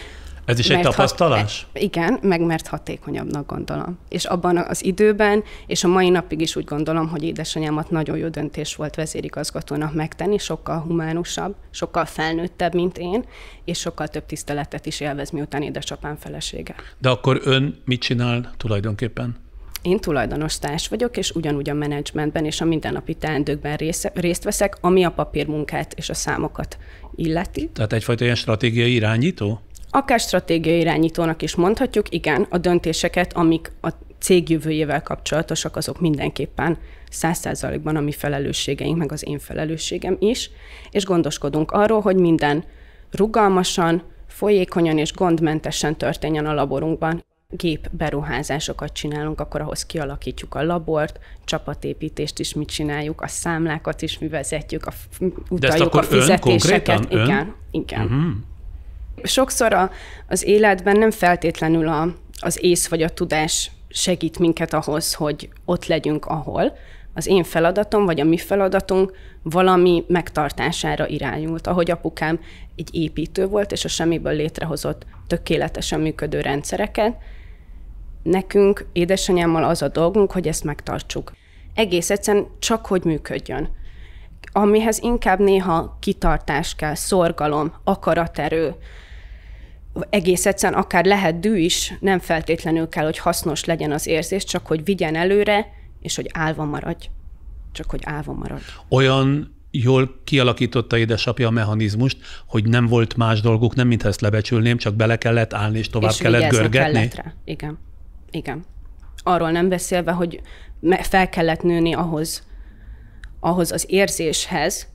Ez is egy tapasztalás? Igen, mert hatékonyabbnak gondolom. És abban az időben, és a mai napig is úgy gondolom, hogy édesanyámat nagyon jó döntés volt vezérigazgatónak megtenni, sokkal humánusabb, sokkal felnőttebb, mint én, és sokkal több tiszteletet is élvez, miután édesapám felesége. De akkor ön mit csinál tulajdonképpen? Én tulajdonos társ vagyok, és ugyanúgy a menedzsmentben és a mindennapi teendőkben részt veszek, ami a papírmunkát és a számokat illeti. Tehát egyfajta ilyen stratégiai irányító? Akár stratégiai irányítónak is mondhatjuk, igen, a döntéseket, amik a cég jövőjével kapcsolatosak, azok mindenképpen 100%-ban a mi felelősségeink, meg az én felelősségem is, és gondoskodunk arról, hogy minden rugalmasan, folyékonyan és gondmentesen történjen a laborunkban. Gépberuházásokat csinálunk, akkor ahhoz kialakítjuk a labort, csapatépítést is mi csináljuk, a számlákat is mi vezetjük, utaljuk a fizetéseket. Igen. Uh-huh. Sokszor az életben nem feltétlenül az ész vagy a tudás segít minket ahhoz, hogy ott legyünk, ahol. Az én feladatom, vagy a mi feladatunk valami megtartására irányult. Ahogy apukám egy építő volt, és a semmiből létrehozott tökéletesen működő rendszereket, nekünk, édesanyámmal az a dolgunk, hogy ezt megtartsuk. Egész egyszerűen csak, hogy működjön. Amihez inkább néha kitartás kell, szorgalom, akaraterő, egész egyszerűen akár lehet dű is, nem feltétlenül kell, hogy hasznos legyen az érzés, csak hogy vigyen előre, és hogy állva maradj. Csak hogy állva maradj. Olyan jól kialakította édesapja a mechanizmust, hogy nem volt más dolguk, nem mintha ezt lebecsülném, csak bele kellett állni, és tovább kellett görgetni? Kellett rá. Igen. Arról nem beszélve, hogy fel kellett nőni ahhoz az érzéshez,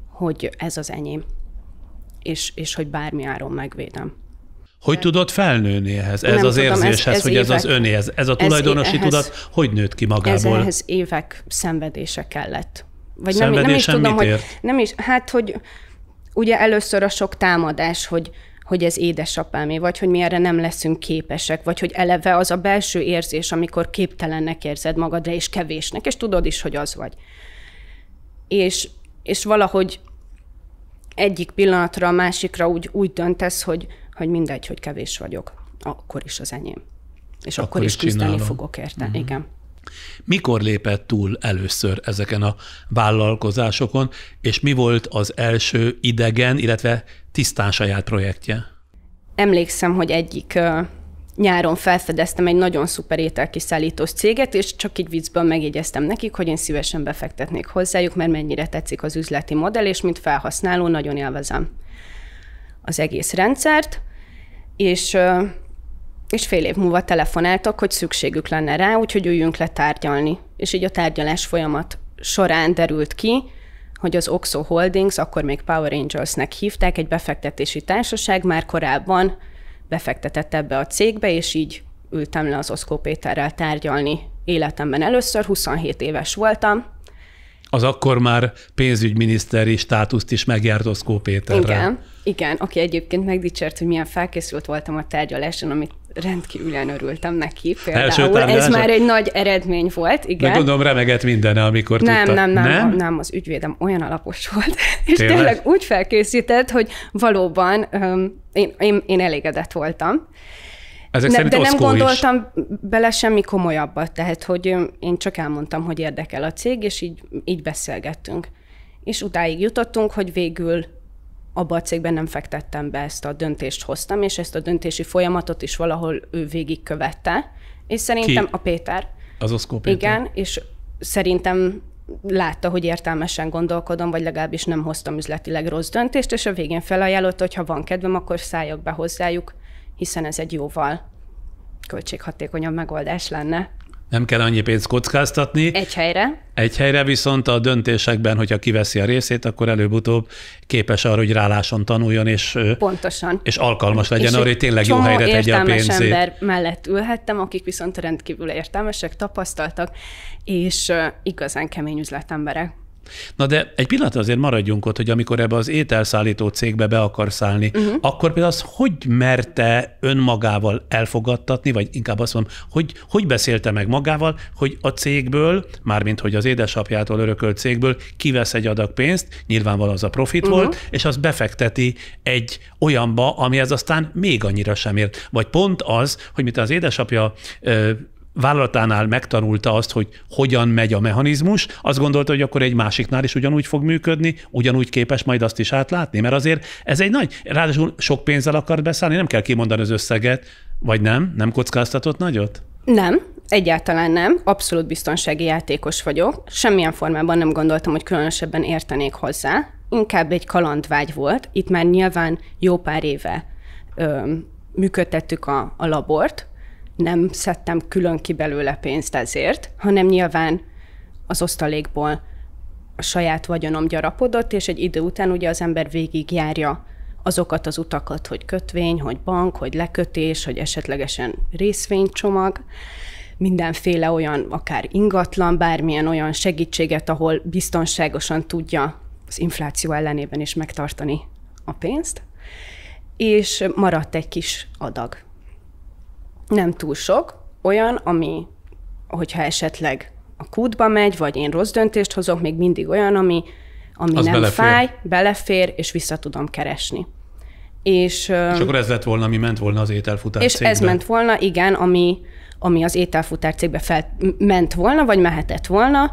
hogy ez az enyém, és hogy bármi áron megvédem. Hogy tudott felnőni ehhez? Ez az érzéshez, hogy ez az öné, ez a tulajdonosi tudat, hogy nőtt ki magából? Ehhez évek szenvedése kellett. Vagy nem is tudom, hogy hogy ugye először a sok támadás, hogy ez édesapámé, vagy hogy mi erre nem leszünk képesek, vagy hogy eleve az a belső érzés, amikor képtelennek érzed magadra, és kevésnek, és tudod is, hogy az vagy. És valahogy egyik pillanatra a másikra úgy döntesz, hogy mindegy, hogy kevés vagyok, akkor is az enyém. És akkor is küzdeni fogok érte. Uh-huh. Igen. Mikor lépett túl először ezeken a vállalkozásokon, és mi volt az első idegen, illetve tisztán saját projektje? Emlékszem, hogy egyik nyáron felfedeztem egy nagyon szuper ételkiszállítós céget, és csak így viccből megjegyeztem nekik, hogy én szívesen befektetnék hozzájuk, mert mennyire tetszik az üzleti modell, és mint felhasználó nagyon élvezem az egész rendszert, és fél év múlva telefonáltak, hogy szükségük lenne rá, úgyhogy üljünk le tárgyalni. És így a tárgyalás folyamat során derült ki, hogy az Oxo Holdings, akkor még Power Angelsnek hívták, egy befektetési társaság már korábban befektetett ebbe a cégbe, és így ültem le az Oszkó Péterrel tárgyalni életemben először, 27 éves voltam. Az akkor már pénzügyminiszteri státuszt is megjárt Oszkó Péterrel. Igen, aki egyébként megdicsért, hogy milyen felkészült voltam a tárgyaláson, amit rendkívülen örültem neki. Például ez már egy nagy eredmény volt, igen. De gondolom remegett mindene, amikor tudta. Nem, az ügyvédem olyan alapos volt, és tényleg úgy felkészített, hogy valóban én elégedett voltam. De nem gondoltam bele semmi komolyabbat, tehát hogy én csak elmondtam, hogy érdekel a cég, és így beszélgettünk. És utáig jutottunk, hogy végül abba a cégben nem fektettem be, ezt a döntést hoztam, és ezt a döntési folyamatot is valahol ő végigkövette. És szerintem a Péter. Az Oszkó Péter. Igen, és szerintem látta, hogy értelmesen gondolkodom, vagy legalábbis nem hoztam üzletileg rossz döntést, és a végén felajánlotta, hogy ha van kedvem, akkor szálljak be hozzájuk, hiszen ez egy jóval költséghatékonyabb megoldás lenne. Nem kell annyi pénzt kockáztatni. Egy helyre viszont a döntésekben, hogyha kiveszi a részét, akkor előbb-utóbb képes arra, hogy ráláson tanuljon, és, pontosan. És alkalmas legyen arra, hogy tényleg jó helyre tegye a pénzét. Ember mellett ülhettem, akik viszont rendkívül értelmesek, tapasztaltak, és igazán kemény üzletemberek. Na de egy pillanat azért maradjunk ott, hogy amikor ebbe az ételszállító cégbe be akarsz állni, akkor például az hogy merte önmagával elfogadtatni, vagy inkább azt mondom, hogy beszélte meg magával, hogy a cégből, mármint hogy az édesapjától örökölt cégből kivesz egy adag pénzt, nyilvánvalóan az a profit volt, és azt befekteti egy olyanba, amihez aztán még annyira sem ért. Vagy pont az, hogy mint az édesapja vállalatánál megtanulta azt, hogy hogyan megy a mechanizmus, azt gondolta, hogy akkor egy másiknál is ugyanúgy fog működni, ugyanúgy képes majd azt is átlátni, mert azért ez egy nagy, ráadásul sok pénzzel akart beszállni, nem kell kimondani az összeget, vagy nem? Nem kockáztatott nagyot? Nem, egyáltalán nem. Abszolút biztonsági játékos vagyok. Semmilyen formában nem gondoltam, hogy különösebben értenék hozzá. Inkább egy kalandvágy volt. Itt már nyilván jó pár éve működtettük a labort, nem szedtem külön ki belőle pénzt ezért, hanem nyilván az osztalékból a saját vagyonom gyarapodott, és egy idő után ugye az ember végigjárja azokat az utakat, hogy kötvény, hogy bank, hogy lekötés, hogy esetlegesen részvénycsomag, mindenféle olyan, akár ingatlan, bármilyen olyan segítséget, ahol biztonságosan tudja az infláció ellenében is megtartani a pénzt, és maradt egy kis adag. Nem túl sok, olyan, ami, hogyha esetleg a kútba megy, vagy én rossz döntést hozok, még mindig olyan, ami nem belefér. Fáj, belefér, és vissza tudom keresni. És akkor ez lett volna, ami ment volna az ételfutár cégbe? És ez ment volna, igen, ami az ételfutár cégbe ment volna, vagy mehetett volna.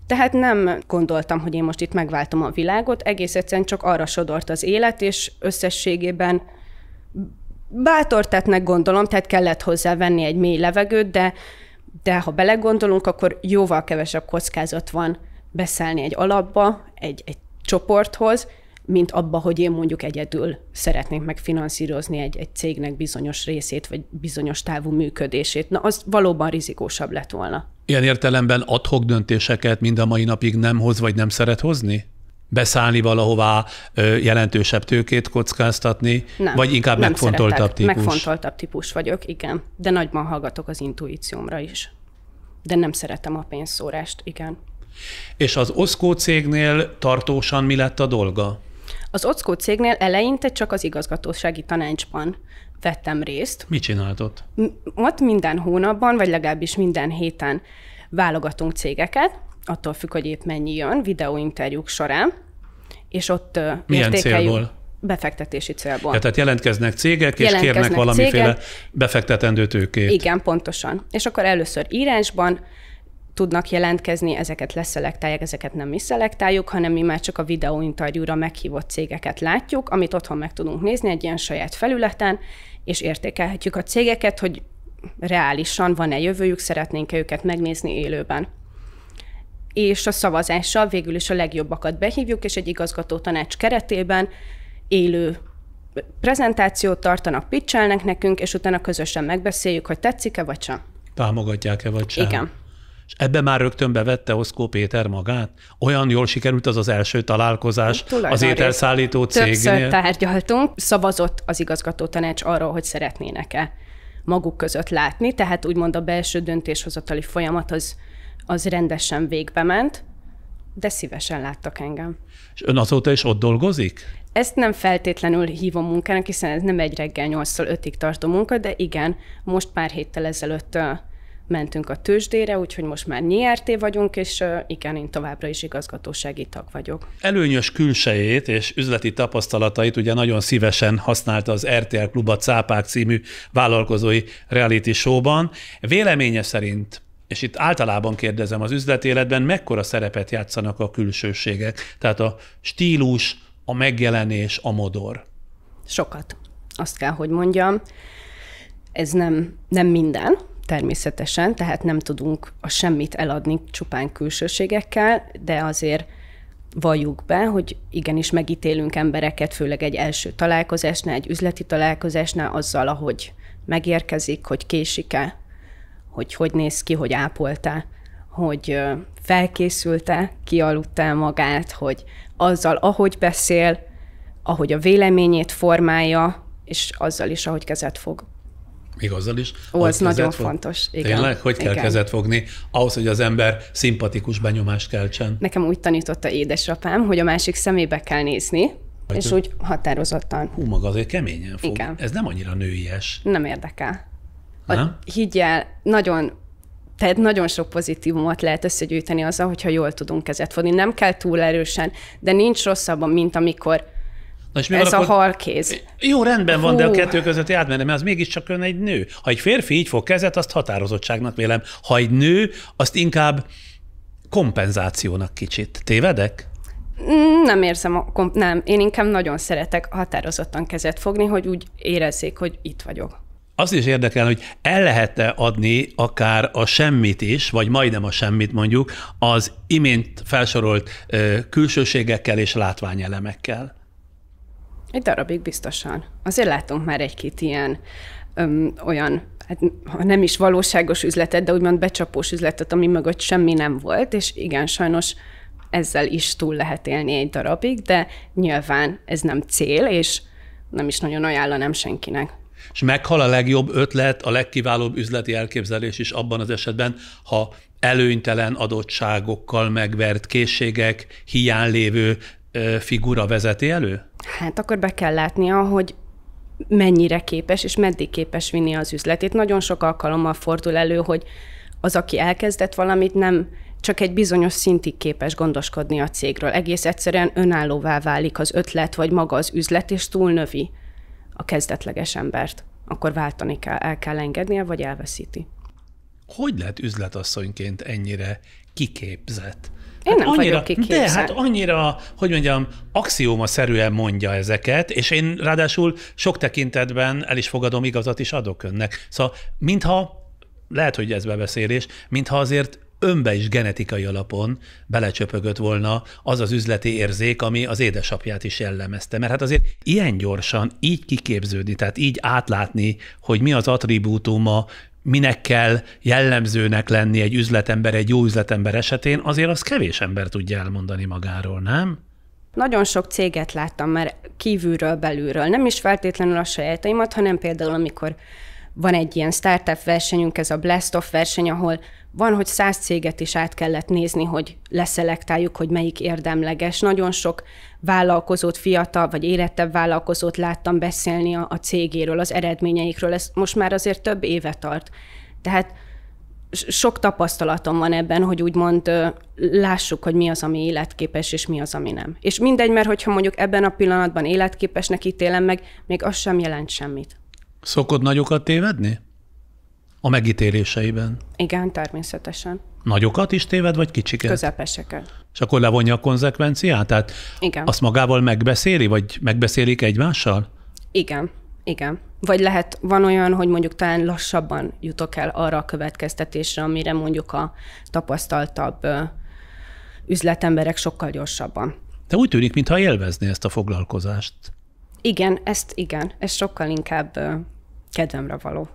Tehát nem gondoltam, hogy én most itt megváltom a világot, egész egyszerűen csak arra sodort az élet, és összességében bátortettnek gondolom, tehát kellett hozzá venni egy mély levegőt, de ha belegondolunk, akkor jóval kevesebb kockázat van beszállni egy alapba, egy csoporthoz, mint abba, hogy én mondjuk egyedül szeretnék megfinanszírozni egy cégnek bizonyos részét, vagy bizonyos távú működését. Na, az valóban rizikósabb lett volna. Ilyen értelemben ad hoc döntéseket mind a mai napig nem hoz, vagy nem szeret hozni? Beszállni valahová, jelentősebb tőkét kockáztatni, nem, vagy inkább nem megfontoltabb típus? Megfontoltabb típus vagyok, igen. De nagyban hallgatok az intuíciómra is. De nem szeretem a pénzszórást, igen. És az Oszkó cégnél tartósan mi lett a dolga? Az Oszkó cégnél eleinte csak az igazgatósági tanácsban vettem részt. Mit csinált ott? Ott minden hónapban, vagy legalábbis minden héten válogatunk cégeket, attól függ, hogy épp mennyi jön, videóinterjúk során, és ott milyen értékeljük. Célból? Befektetési célból. Ja, tehát jelentkeznek cégek, és kérnek valamiféle befektetendő tőkét. Igen, pontosan. És akkor először írásban tudnak jelentkezni, ezeket leszelektálják, ezeket nem mi szelektáljuk, hanem mi már csak a videóinterjúra meghívott cégeket látjuk, amit otthon meg tudunk nézni egy ilyen saját felületen, és értékelhetjük a cégeket, hogy reálisan van-e jövőjük, szeretnénk-e őket megnézni élőben. És a szavazással végül is a legjobbakat behívjuk, és egy igazgatótanács keretében élő prezentációt tartanak, pitchelnek nekünk, és utána közösen megbeszéljük, hogy tetszik-e vagy sem. Támogatják-e vagy sem. Igen. És ebbe már rögtön bevette Oszkó Péter magát? Olyan jól sikerült az első találkozás az ételszállító cégnél? Többször tárgyaltunk, szavazott az igazgatótanács arról, hogy szeretnének-e maguk között látni, tehát úgymond a belső döntéshozatali folyamat az rendesen végbe ment, de szívesen láttak engem. És ön azóta is ott dolgozik? Ezt nem feltétlenül hívom munkának, hiszen ez nem egy reggel 8-tól 5-ig tartó munka, de igen, most pár héttel ezelőtt mentünk a tőzsdére, úgyhogy most már NYRT vagyunk, és igen, én továbbra is igazgatósági tag vagyok. Előnyös külsejét és üzleti tapasztalatait ugye nagyon szívesen használta az RTL Klub a Cápák című vállalkozói reality showban. Véleménye szerint, és itt általában kérdezem, az üzletéletben mekkora szerepet játszanak a külsőségek? Tehát a stílus, a megjelenés, a modor. Sokat. Azt kell, hogy mondjam. Ez nem minden, természetesen, tehát nem tudunk a semmit eladni csupán külsőségekkel, de azért valljuk be, hogy igenis megítélünk embereket, főleg egy első találkozásnál, egy üzleti találkozásnál azzal, ahogy megérkezik, hogy késik-e, hogy néz ki, hogy ápolta, hogy felkészülte, kialudta magát, hogy azzal, ahogy beszél, ahogy a véleményét formálja, és azzal is, ahogy kezet fog. Még azzal is? Az nagyon fontos. Igen. Tényleg? Hogy kell kezet fogni ahhoz, hogy az ember szimpatikus benyomást keltsen? Nekem úgy tanította édesapám, hogy a másik szemébe kell nézni, és úgy határozottan. Hú, maga azért keményen fog. Igen. Ez nem annyira nőies. Nem érdekel. Nem? Higgyel, tehát nagyon sok pozitívumot lehet összegyűjteni azzal, hogyha jól tudunk kezet fogni. Nem kell túl erősen, de nincs rosszabb, mint amikor ez a halkéz. Jó, rendben van, de a kettő közötti átmenő, mert az mégiscsak ön egy nő. Ha egy férfi így fog kezet, azt határozottságnak vélem. Ha egy nő, azt inkább kompenzációnak kicsit. Tévedek? Nem érzem, nem. Én inkább nagyon szeretek határozottan kezet fogni, hogy úgy érezzék, hogy itt vagyok. Azt is érdekel, hogy el lehet-e adni akár a semmit is, vagy majdnem a semmit mondjuk, az imént felsorolt külsőségekkel és látványelemekkel? Egy darabig biztosan. Azért látunk már egy-két ilyen olyan, hát ha nem is valóságos üzletet, de úgymond becsapós üzletet, ami mögött semmi nem volt, és igen, sajnos ezzel is túl lehet élni egy darabig, de nyilván ez nem cél, és nem is nagyon ajánlanám senkinek. És meghal a legjobb ötlet, a legkiválóbb üzleti elképzelés is abban az esetben, ha előnytelen adottságokkal megvert készségek, hiány lévő figura vezeti elő? Hát akkor be kell látnia, hogy mennyire képes és meddig képes vinni az üzletét. Nagyon sok alkalommal fordul elő, hogy az, aki elkezdett valamit, nem csak egy bizonyos szintig képes gondoskodni a cégről. Egész egyszerűen önállóvá válik az ötlet, vagy maga az üzlet, és túlnövi a kezdetleges embert. Akkor váltani kell, el kell engednie, vagy elveszíti. Hogy lehet üzletasszonyként ennyire kiképzett? Én nem vagyok kiképzett. De hát annyira, hogy mondjam, axiómaszerűen mondja ezeket, és én ráadásul sok tekintetben el is fogadom, igazat is adok önnek. Szóval mintha, lehet, hogy ez bebeszélés, mintha azért önbe is genetikai alapon belecsöpögött volna az az üzleti érzék, ami az édesapját is jellemezte. Mert hát azért ilyen gyorsan, így kiképződni, tehát így átlátni, hogy mi az attribútuma, minek kell jellemzőnek lenni egy üzletember, egy jó üzletember esetén, azért az kevés ember tudja elmondani magáról, nem? Nagyon sok céget láttam már kívülről, belülről. Nem is feltétlenül a sajátaimat, hanem például amikor van egy ilyen startup versenyünk, ez a Blast Off verseny, ahol van, hogy 100 céget is át kellett nézni, hogy leszelektáljuk, hogy melyik érdemleges. Nagyon sok vállalkozót, fiatal vagy érettebb vállalkozót láttam beszélni a cégéről, az eredményeikről. Ez most már azért több éve tart. Tehát sok tapasztalatom van ebben, hogy úgymond lássuk, hogy mi az, ami életképes, és mi az, ami nem. És mindegy, mert hogyha mondjuk ebben a pillanatban életképesnek ítélem meg, még az sem jelent semmit. Szokod nagyokat tévedni? A megítéléseiben? Igen, természetesen. Nagyokat is téved, vagy kicsiket? Közepeseket. És akkor levonja a konzekvenciát? Tehát igen. Azt magával megbeszéli, vagy megbeszélik egymással? Igen. Vagy van olyan, hogy mondjuk talán lassabban jutok el arra a következtetésre, amire mondjuk a tapasztaltabb üzletemberek sokkal gyorsabban. De úgy tűnik, mintha élvezné ezt a foglalkozást. Igen, ez sokkal inkább kedvemre való.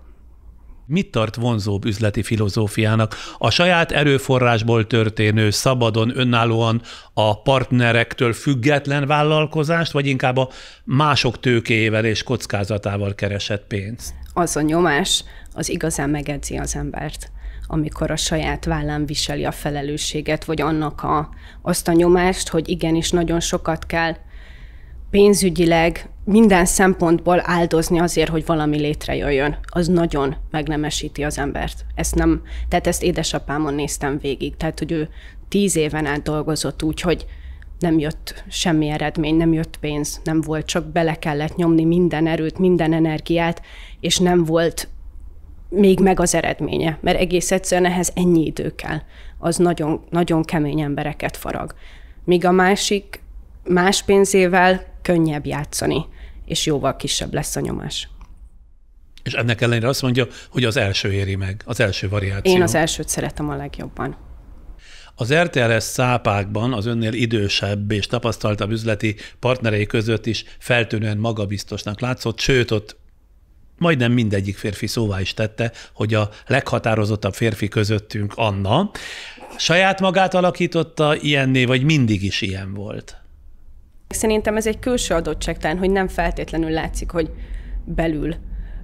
Mit tart vonzóbb üzleti filozófiának? A saját erőforrásból történő, szabadon, önállóan a partnerektől független vállalkozást, vagy inkább a mások tőkéjével és kockázatával keresett pénzt? Az a nyomás, az igazán megedzi az embert, amikor a saját vállán viseli a felelősséget, vagy azt a nyomást, hogy igenis nagyon sokat kell pénzügyileg, minden szempontból áldozni azért, hogy valami létrejöjjön. Az nagyon megnemesíti az embert. Tehát ezt édesapámon néztem végig. Tehát, hogy ő 10 éven át dolgozott úgy, hogy nem jött semmi eredmény, nem jött pénz, nem volt, csak bele kellett nyomni minden erőt, minden energiát, és nem volt még meg az eredménye, mert egész egyszerűen ehhez ennyi idő kell. Az nagyon, nagyon kemény embereket farag. Míg a más pénzével könnyebb játszani, és jóval kisebb lesz a nyomás. És ennek ellenére azt mondja, hogy az első éri meg, az első variáció. Én az elsőt szeretem a legjobban. Az RTLS szápákban az önnél idősebb és tapasztaltabb üzleti partnerei között is feltűnően magabiztosnak látszott, sőt, ott majdnem mindegyik férfi szóvá is tette, hogy a leghatározottabb férfi közöttünk Anna. Saját magát alakította ilyenné, vagy mindig is ilyen volt? Szerintem ez egy külső adottságtán, hogy nem feltétlenül látszik, hogy belül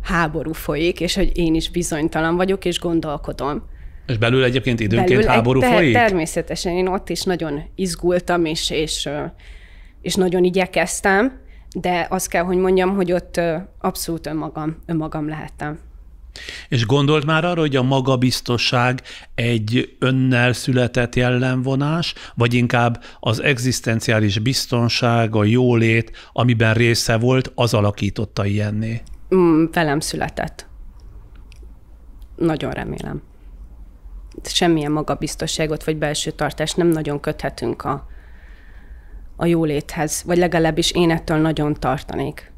háború folyik, és hogy én is bizonytalan vagyok, és gondolkodom. És belül egyébként időnként háború folyik? Természetesen, én ott is nagyon izgultam, és nagyon igyekeztem, de azt kell, hogy mondjam, hogy ott abszolút önmagam lehettem. És gondolt már arra, hogy a magabiztosság egy önnel született jellemvonás, vagy inkább az egzisztenciális biztonság, a jólét, amiben része volt, az alakította ilyenné? Velem született. Nagyon remélem. Semmilyen magabiztosságot vagy belső tartást nem nagyon köthetünk a jóléthez, vagy legalábbis én ettől nagyon tartanék.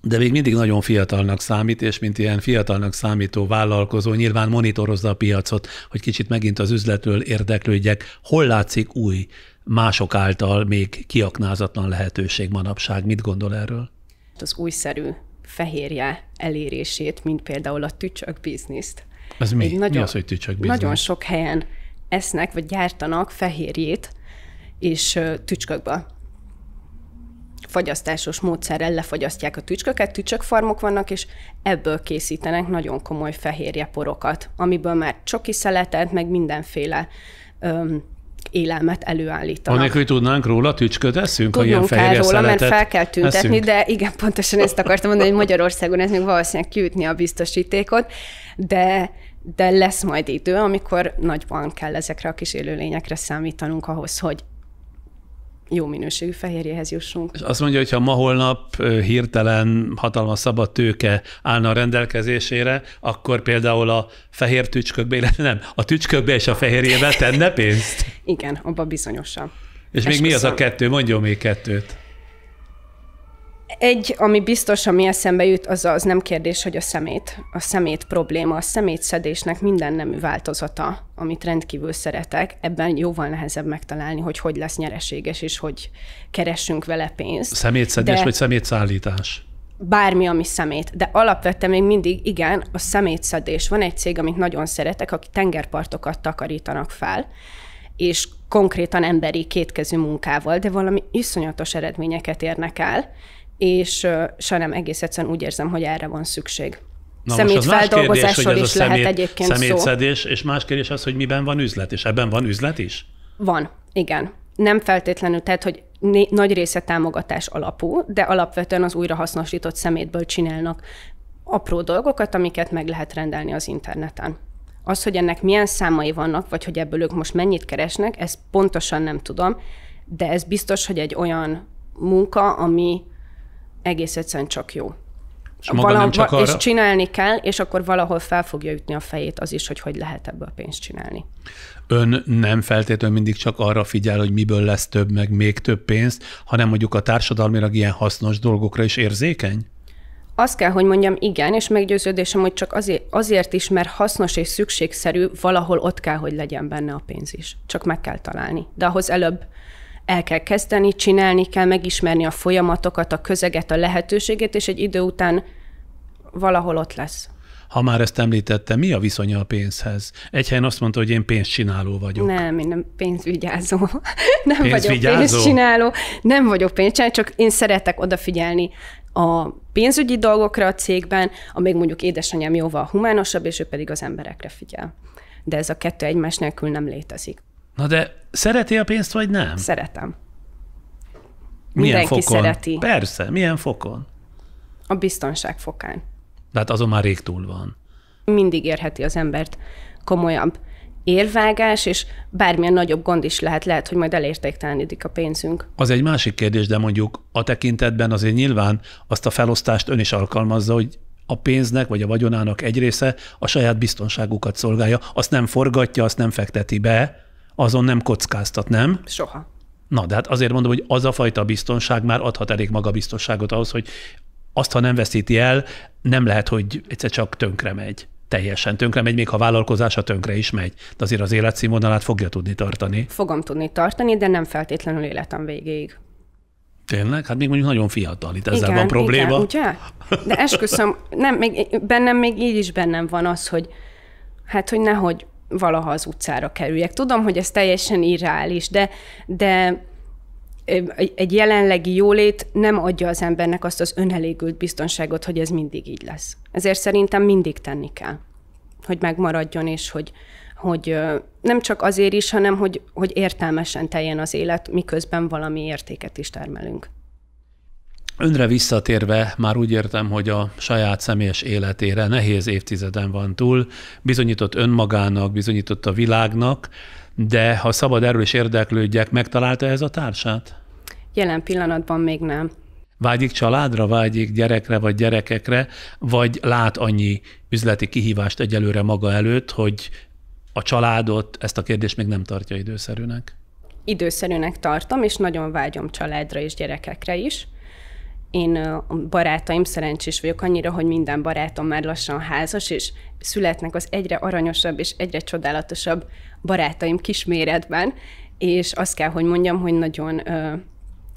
De még mindig nagyon fiatalnak számít, és mint ilyen fiatalnak számító vállalkozó nyilván monitorozza a piacot, hogy kicsit megint az üzletről érdeklődjek. Hol látszik új, mások által még kiaknázatlan lehetőség manapság? Mit gondol erről? Az újszerű fehérje elérését, mint például a tücsök bizniszt. Ez mi? Mi az, hogy tücsök biznisz? Nagyon sok helyen esznek, vagy gyártanak fehérjét, és tücskökbe. Fagyasztásos módszerrel lefagyasztják a tücsköket, tücsökfarmok vannak, és ebből készítenek nagyon komoly fehérjeporokat, amiből már csoki szeletet, meg mindenféle élelmet előállítanak. Anélkül, hogy tudnánk róla, tücsköt eszünk, ha ilyen fehérje róla, mert fel kell tüntetni, eszünk. De igen, pontosan ezt akartam mondani, hogy Magyarországon ez még valószínűleg kiütni a biztosítékot, de lesz majd idő, amikor nagyban kell ezekre a kis élőlényekre számítanunk ahhoz, hogy jó minőségű fehérjéhez jussunk. És azt mondja, hogy ha ma-holnap hirtelen hatalmas szabad tőke állna a rendelkezésére, akkor például a fehér tücskökbe, illetve nem, a tücskökbe és a fehérjébe tenne pénzt? Igen, abban bizonyosan. És még mi az a kettő? Mondjon még kettőt. Egy, ami biztos, ami eszembe jut, az nem kérdés, hogy a szemét probléma, a szemétszedésnek minden nemű változata, amit rendkívül szeretek, ebben jóval nehezebb megtalálni, hogy lesz nyereséges, és hogy keressünk vele pénzt. Szemétszedés vagy szemétszállítás? Bármi, ami szemét. De alapvetően még mindig, igen, a szemétszedés. Van egy cég, amit nagyon szeretek, akik tengerpartokat takarítanak fel, és konkrétan emberi kétkezű munkával, de valami iszonyatos eredményeket érnek el, és sajnálom egész egyszerűen úgy érzem, hogy erre van szükség. Szemétfeldolgozásról is lehet egyébként szó. Szemétszedés, és más kérdés az, hogy miben van üzlet, és ebben van üzlet is? Van, igen. Nem feltétlenül, tehát, hogy nagy része támogatás alapú, de alapvetően az újrahasznosított szemétből csinálnak apró dolgokat, amiket meg lehet rendelni az interneten. Az, hogy ennek milyen számai vannak, vagy hogy ebből ők most mennyit keresnek, ezt pontosan nem tudom, de ez biztos, hogy egy olyan munka, ami egész egyszerűen csak jó. És csinálni kell, és akkor valahol fel fogja ütni a fejét az is, hogy lehet ebből pénzt csinálni. Ön nem feltétlenül mindig csak arra figyel, hogy miből lesz több, meg még több pénzt, hanem mondjuk a társadalmilag ilyen hasznos dolgokra is érzékeny? Azt kell, hogy mondjam, igen, és meggyőződésem, hogy csak azért is, mert hasznos és szükségszerű, valahol ott kell, hogy legyen benne a pénz is. Csak meg kell találni. De ahhoz előbb el kell kezdeni, csinálni kell, megismerni a folyamatokat, a közeget, a lehetőséget, és egy idő után valahol ott lesz. Ha már ezt említette, mi a viszonya a pénzhez? Egy helyen azt mondta, hogy én pénzcsináló vagyok. Nem, én nem pénzvigyázó. Nem Pénzvigyázó? vagyok pénzcsináló. Nem vagyok pénzcsináló, csak én szeretek odafigyelni a pénzügyi dolgokra a cégben, amíg mondjuk édesanyám jóval humánosabb, és ő pedig az emberekre figyel. De ez a kettő egymás nélkül nem létezik. Na de szereti a pénzt, vagy nem? Szeretem. Milyen Mindenki fokon? szereti. Persze, milyen fokon? A biztonság fokán. De hát azon már rég túl van. Mindig érheti az embert komolyabb érvágás, és bármilyen nagyobb gond is lehet, hogy majd elértéktelenítik a pénzünk. Az egy másik kérdés, de mondjuk a tekintetben azért nyilván azt a felosztást ön is alkalmazza, hogy a pénznek vagy a vagyonának egy része a saját biztonságukat szolgálja, azt nem forgatja, azt nem fekteti be, azon nem kockáztat, nem? Soha. Na, de hát azért mondom, hogy az a fajta biztonság már adhat elég magabiztosságot ahhoz, hogy azt, ha nem veszíti el, nem lehet, hogy egyszer csak tönkre megy. Teljesen tönkre megy, még ha vállalkozása tönkre is megy. De azért az életszínvonalát fogja tudni tartani. Fogom tudni tartani, de nem feltétlenül életem végéig. Tényleg? Hát még mondjuk nagyon fiatal, itt ezzel van probléma. Igen, ugye? De esküszöm, még így is bennem van az, hogy hogy nehogy valaha az utcára kerüljek. Tudom, hogy ez teljesen irreális, de egy jelenlegi jólét nem adja az embernek azt az önelégült biztonságot, hogy ez mindig így lesz. Ezért szerintem mindig tenni kell, hogy megmaradjon, és hogy nem csak azért is, hanem hogy értelmesen teljen az élet, miközben valami értéket is termelünk. Önre visszatérve már úgy értem, hogy a saját személyes életére nehéz évtizeden van túl, bizonyított önmagának, bizonyított a világnak, de ha szabad erről is érdeklődjek, megtalálta ez a társát? Jelen pillanatban még nem. Vágyik családra, vágyik gyerekre vagy gyerekekre, vagy lát annyi üzleti kihívást egyelőre maga előtt, hogy a családot, ezt a kérdést még nem tartja időszerűnek? Időszerűnek tartom, és nagyon vágyom családra és gyerekekre is. Én a barátaim, szerencsés vagyok annyira, hogy minden barátom már lassan házas, és születnek az egyre aranyosabb és egyre csodálatosabb barátaim kisméretben, és azt kell, hogy mondjam, hogy nagyon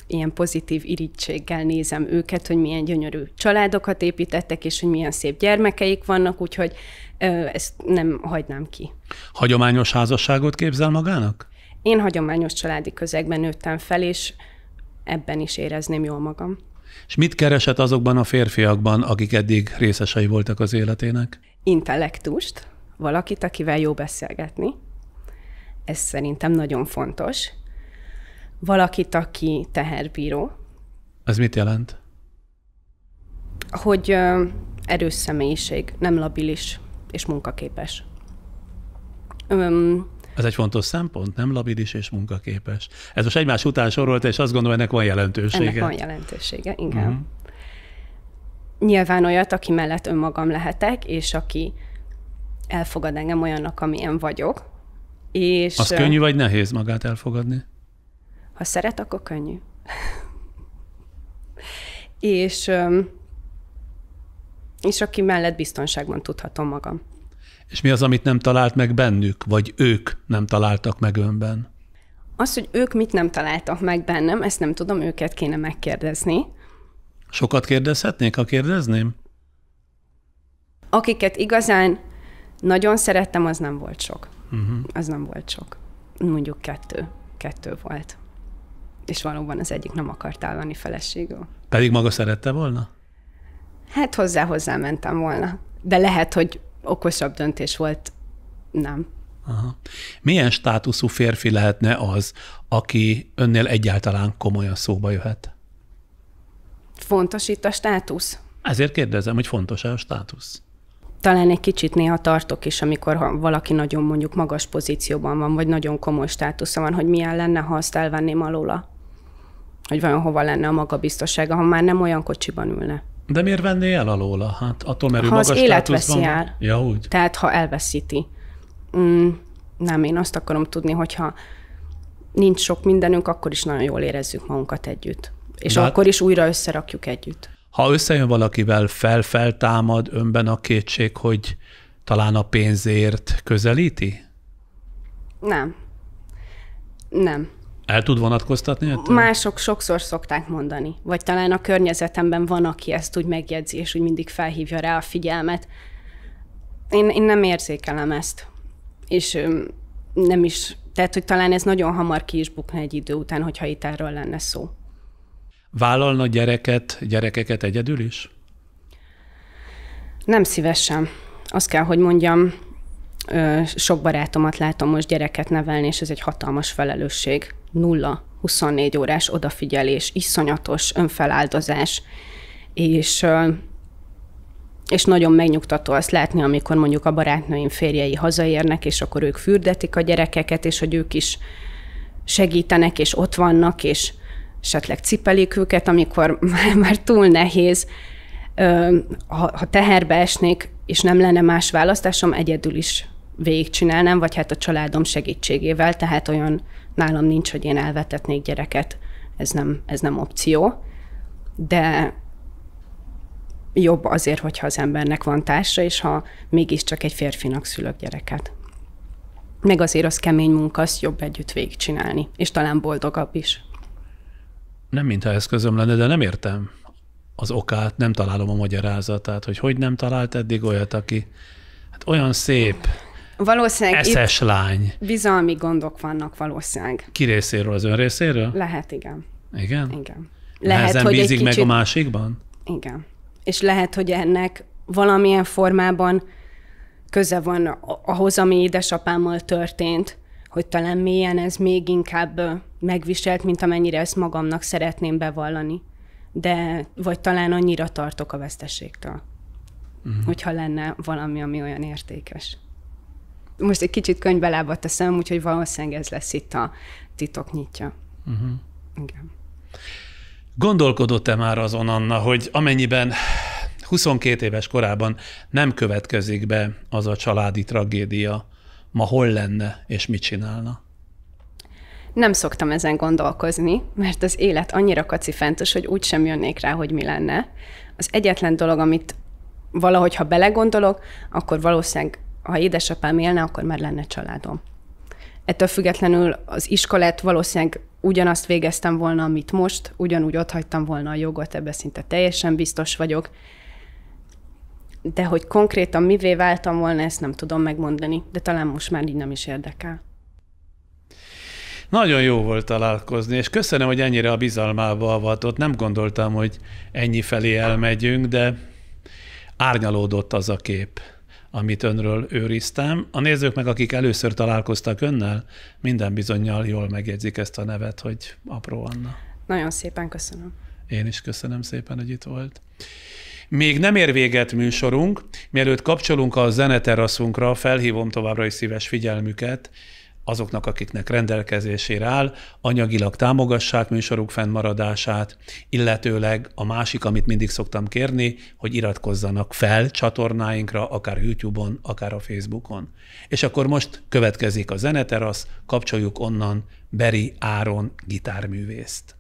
ilyen pozitív irítséggel nézem őket, hogy milyen gyönyörű családokat építettek, és hogy milyen szép gyermekeik vannak, úgyhogy ezt nem hagynám ki. Hagyományos házasságot képzel magának? Én hagyományos családi közegben nőttem fel, és ebben is érezném jól magam. És mit keresett azokban a férfiakban, akik eddig részesei voltak az életének? Intellektust, valakit, akivel jó beszélgetni. Ez szerintem nagyon fontos. Valakit, aki teherbíró. Ez mit jelent? Hogy erős személyiség, nem labilis és munkaképes. Ez egy fontos szempont, nem labilis és munkaképes. Ez most egymás után sorolta, és azt gondolom, ennek van jelentősége. Ennek van jelentősége, igen. Uh-huh. Nyilván olyat, aki mellett önmagam lehetek, és aki elfogad engem olyannak, amilyen vagyok. És az könnyű vagy nehéz magát elfogadni? Ha szeret, akkor könnyű. és aki mellett biztonságban tudhatom magam. És mi az, amit nem talált meg bennük, vagy ők nem találtak meg önben? Az, hogy ők mit nem találtak meg bennem, ezt nem tudom, őket kéne megkérdezni. Sokat kérdezhetnék, ha kérdezném? Akiket igazán nagyon szerettem, az nem volt sok. Uh-huh. Az nem volt sok. Mondjuk kettő volt. És valóban az egyik nem akart állni feleségül. Pedig maga szerette volna? Hát hozzá mentem volna. De lehet, hogy okosabb döntés volt, nem. Aha. Milyen státuszú férfi lehetne az, aki önnél egyáltalán komolyan szóba jöhet? Fontos itt a státusz? Ezért kérdezem, hogy fontos-e a státusz? Talán egy kicsit néha tartok is, amikor valaki nagyon mondjuk magas pozícióban van, vagy nagyon komoly státusza van, hogy milyen lenne, ha azt elvenném alóla. Hogy vajon hova lenne a magabiztossága, ha már nem olyan kocsiban ülne. De miért venné el alóla? Hát attól, mert ő ha magas az élet státuszban veszi el. Ja, úgy. Tehát ha elveszíti. Nem, én azt akarom tudni, hogyha nincs sok mindenünk, akkor is nagyon jól érezzük magunkat együtt. És akkor is újra összerakjuk együtt. Ha összejön valakivel, feltámad önben a kétség, hogy talán a pénzért közelíti? Nem. El tud vonatkoztatni ettől? Mások sokszor szokták mondani. Vagy talán a környezetemben van, aki ezt úgy megjegyzi, és úgy mindig felhívja rá a figyelmet. Én nem érzékelem ezt. És nem is, tehát, hogy talán ez nagyon hamar ki is bukna egy idő után, hogyha itt erről lenne szó. Vállalna gyerekeket egyedül is? Nem szívesen. Azt kell, hogy mondjam, sok barátomat látom most gyereket nevelni, és ez egy hatalmas felelősség. 0-24 órás odafigyelés, iszonyatos önfeláldozás, és nagyon megnyugtató azt látni, amikor mondjuk a barátnőim férjei hazaérnek, és akkor ők fürdetik a gyerekeket, és hogy ők is segítenek, és ott vannak, és esetleg cipelik őket, amikor már túl nehéz. Ha teherbe esnék, és nem lenne más választásom, egyedül is végigcsinálnám, vagy hát a családom segítségével, tehát olyan nálam nincs, hogy én elvetetnék gyereket. Ez nem opció. De jobb azért, hogyha az embernek van társa, és ha mégiscsak egy férfinak szülök gyereket. Meg azért az kemény munka, azt jobb együtt végigcsinálni, és talán boldogabb is. Nem mintha eszközöm lenne, de nem értem az okát, nem találom a magyarázatát, hogy nem talált eddig olyat, aki hát olyan szép, valószínűleg eszes lány. Bizalmi gondok vannak valószínűleg. Ki részéről, az ön részéről? Lehet, igen. Igen? Igen. Nehezen hogy bízik meg a másikban? Igen. És lehet, hogy ennek valamilyen formában köze van ahhoz, ami édesapámmal történt, hogy talán mélyen ez még inkább megviselt, mint amennyire ezt magamnak szeretném bevallani. De vagy talán annyira tartok a veszteségtől, hogyha lenne valami, ami olyan értékes. Most egy kicsit könyvbe lábadt a szemem, úgyhogy valószínűleg ez lesz itt a titok nyitja. Igen. Gondolkodott-e már azon, Anna, hogy amennyiben 22 éves korában nem következik be az a családi tragédia, ma hol lenne és mit csinálna? Nem szoktam ezen gondolkozni, mert az élet annyira kacifántos, hogy úgysem jönnék rá, hogy mi lenne. Az egyetlen dolog, amit valahogy, ha belegondolok, akkor valószínűleg, ha édesapám élne, akkor már lenne családom. Ettől függetlenül az iskolát valószínűleg ugyanazt végeztem volna, amit most, ugyanúgy otthagytam volna a jogot, ebben szinte teljesen biztos vagyok. De hogy konkrétan mivé váltam volna, ezt nem tudom megmondani, de talán most már így nem is érdekel. Nagyon jó volt találkozni, és köszönöm, hogy ennyire a bizalmába avatott. Nem gondoltam, hogy ennyi felé elmegyünk, de árnyalódott az a kép, amit önről őriztem. A nézők meg, akik először találkoztak önnel, minden bizonnyal jól megjegyzik ezt a nevet, hogy Apró Anna. Nagyon szépen köszönöm. Én is köszönöm szépen, hogy itt volt. Még nem ér véget műsorunk, mielőtt kapcsolunk a zeneteraszunkra, felhívom továbbra is szíves figyelmüket azoknak, akiknek rendelkezésére áll, anyagilag támogassák műsoruk fennmaradását, illetőleg a másik, amit mindig szoktam kérni, hogy iratkozzanak fel csatornáinkra, akár YouTube-on, akár a Facebookon. És akkor most következik a zeneterasz, kapcsoljuk onnan Beri Áron gitárművészt.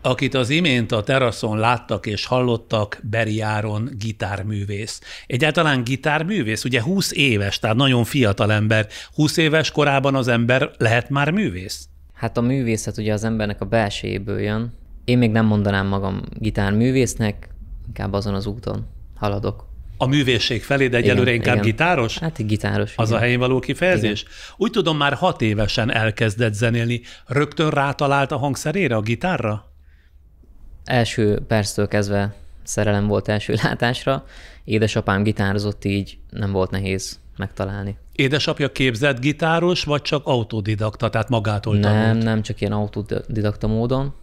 Akit az imént a teraszon láttak és hallottak, Beri Áron gitárművész. Egyáltalán gitárművész? Ugye 20 éves, tehát nagyon fiatal ember. 20 éves korában az ember lehet már művész? Hát a művészet ugye az embernek a belsejéből jön. Én még nem mondanám magam gitárművésznek, inkább azon az úton haladok. A művészség felé, de egyelőre inkább gitáros? Hát így gitáros. Az igen. a helyén való kifejezés? Igen. Úgy tudom, már 6 évesen elkezdett zenélni. Rögtön rátalált a hangszerére, a gitárra? Első perctől kezdve szerelem volt első látásra. Édesapám gitározott, így nem volt nehéz megtalálni. Édesapja képzett gitáros, vagy csak autodidakta, tehát magától tanult? Nem, csak ilyen autodidakta módon.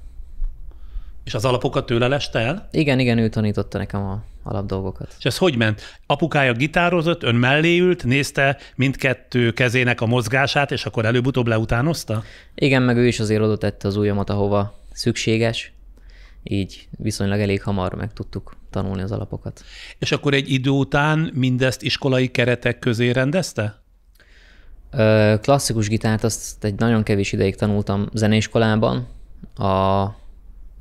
És az alapokat tőle leste el? Igen, ő tanította nekem a alapdolgokat. És ez hogy ment? Apukája gitározott, ön mellé ült, nézte mindkettő kezének a mozgását, és akkor előbb-utóbb leutánozta? Igen, meg ő is azért oda tette az ujjamat, ahova szükséges. Így viszonylag elég hamar meg tudtuk tanulni az alapokat. És akkor egy idő után mindezt iskolai keretek közé rendezte? Klasszikus gitárt azt egy nagyon kevés ideig tanultam zeneiskolában, a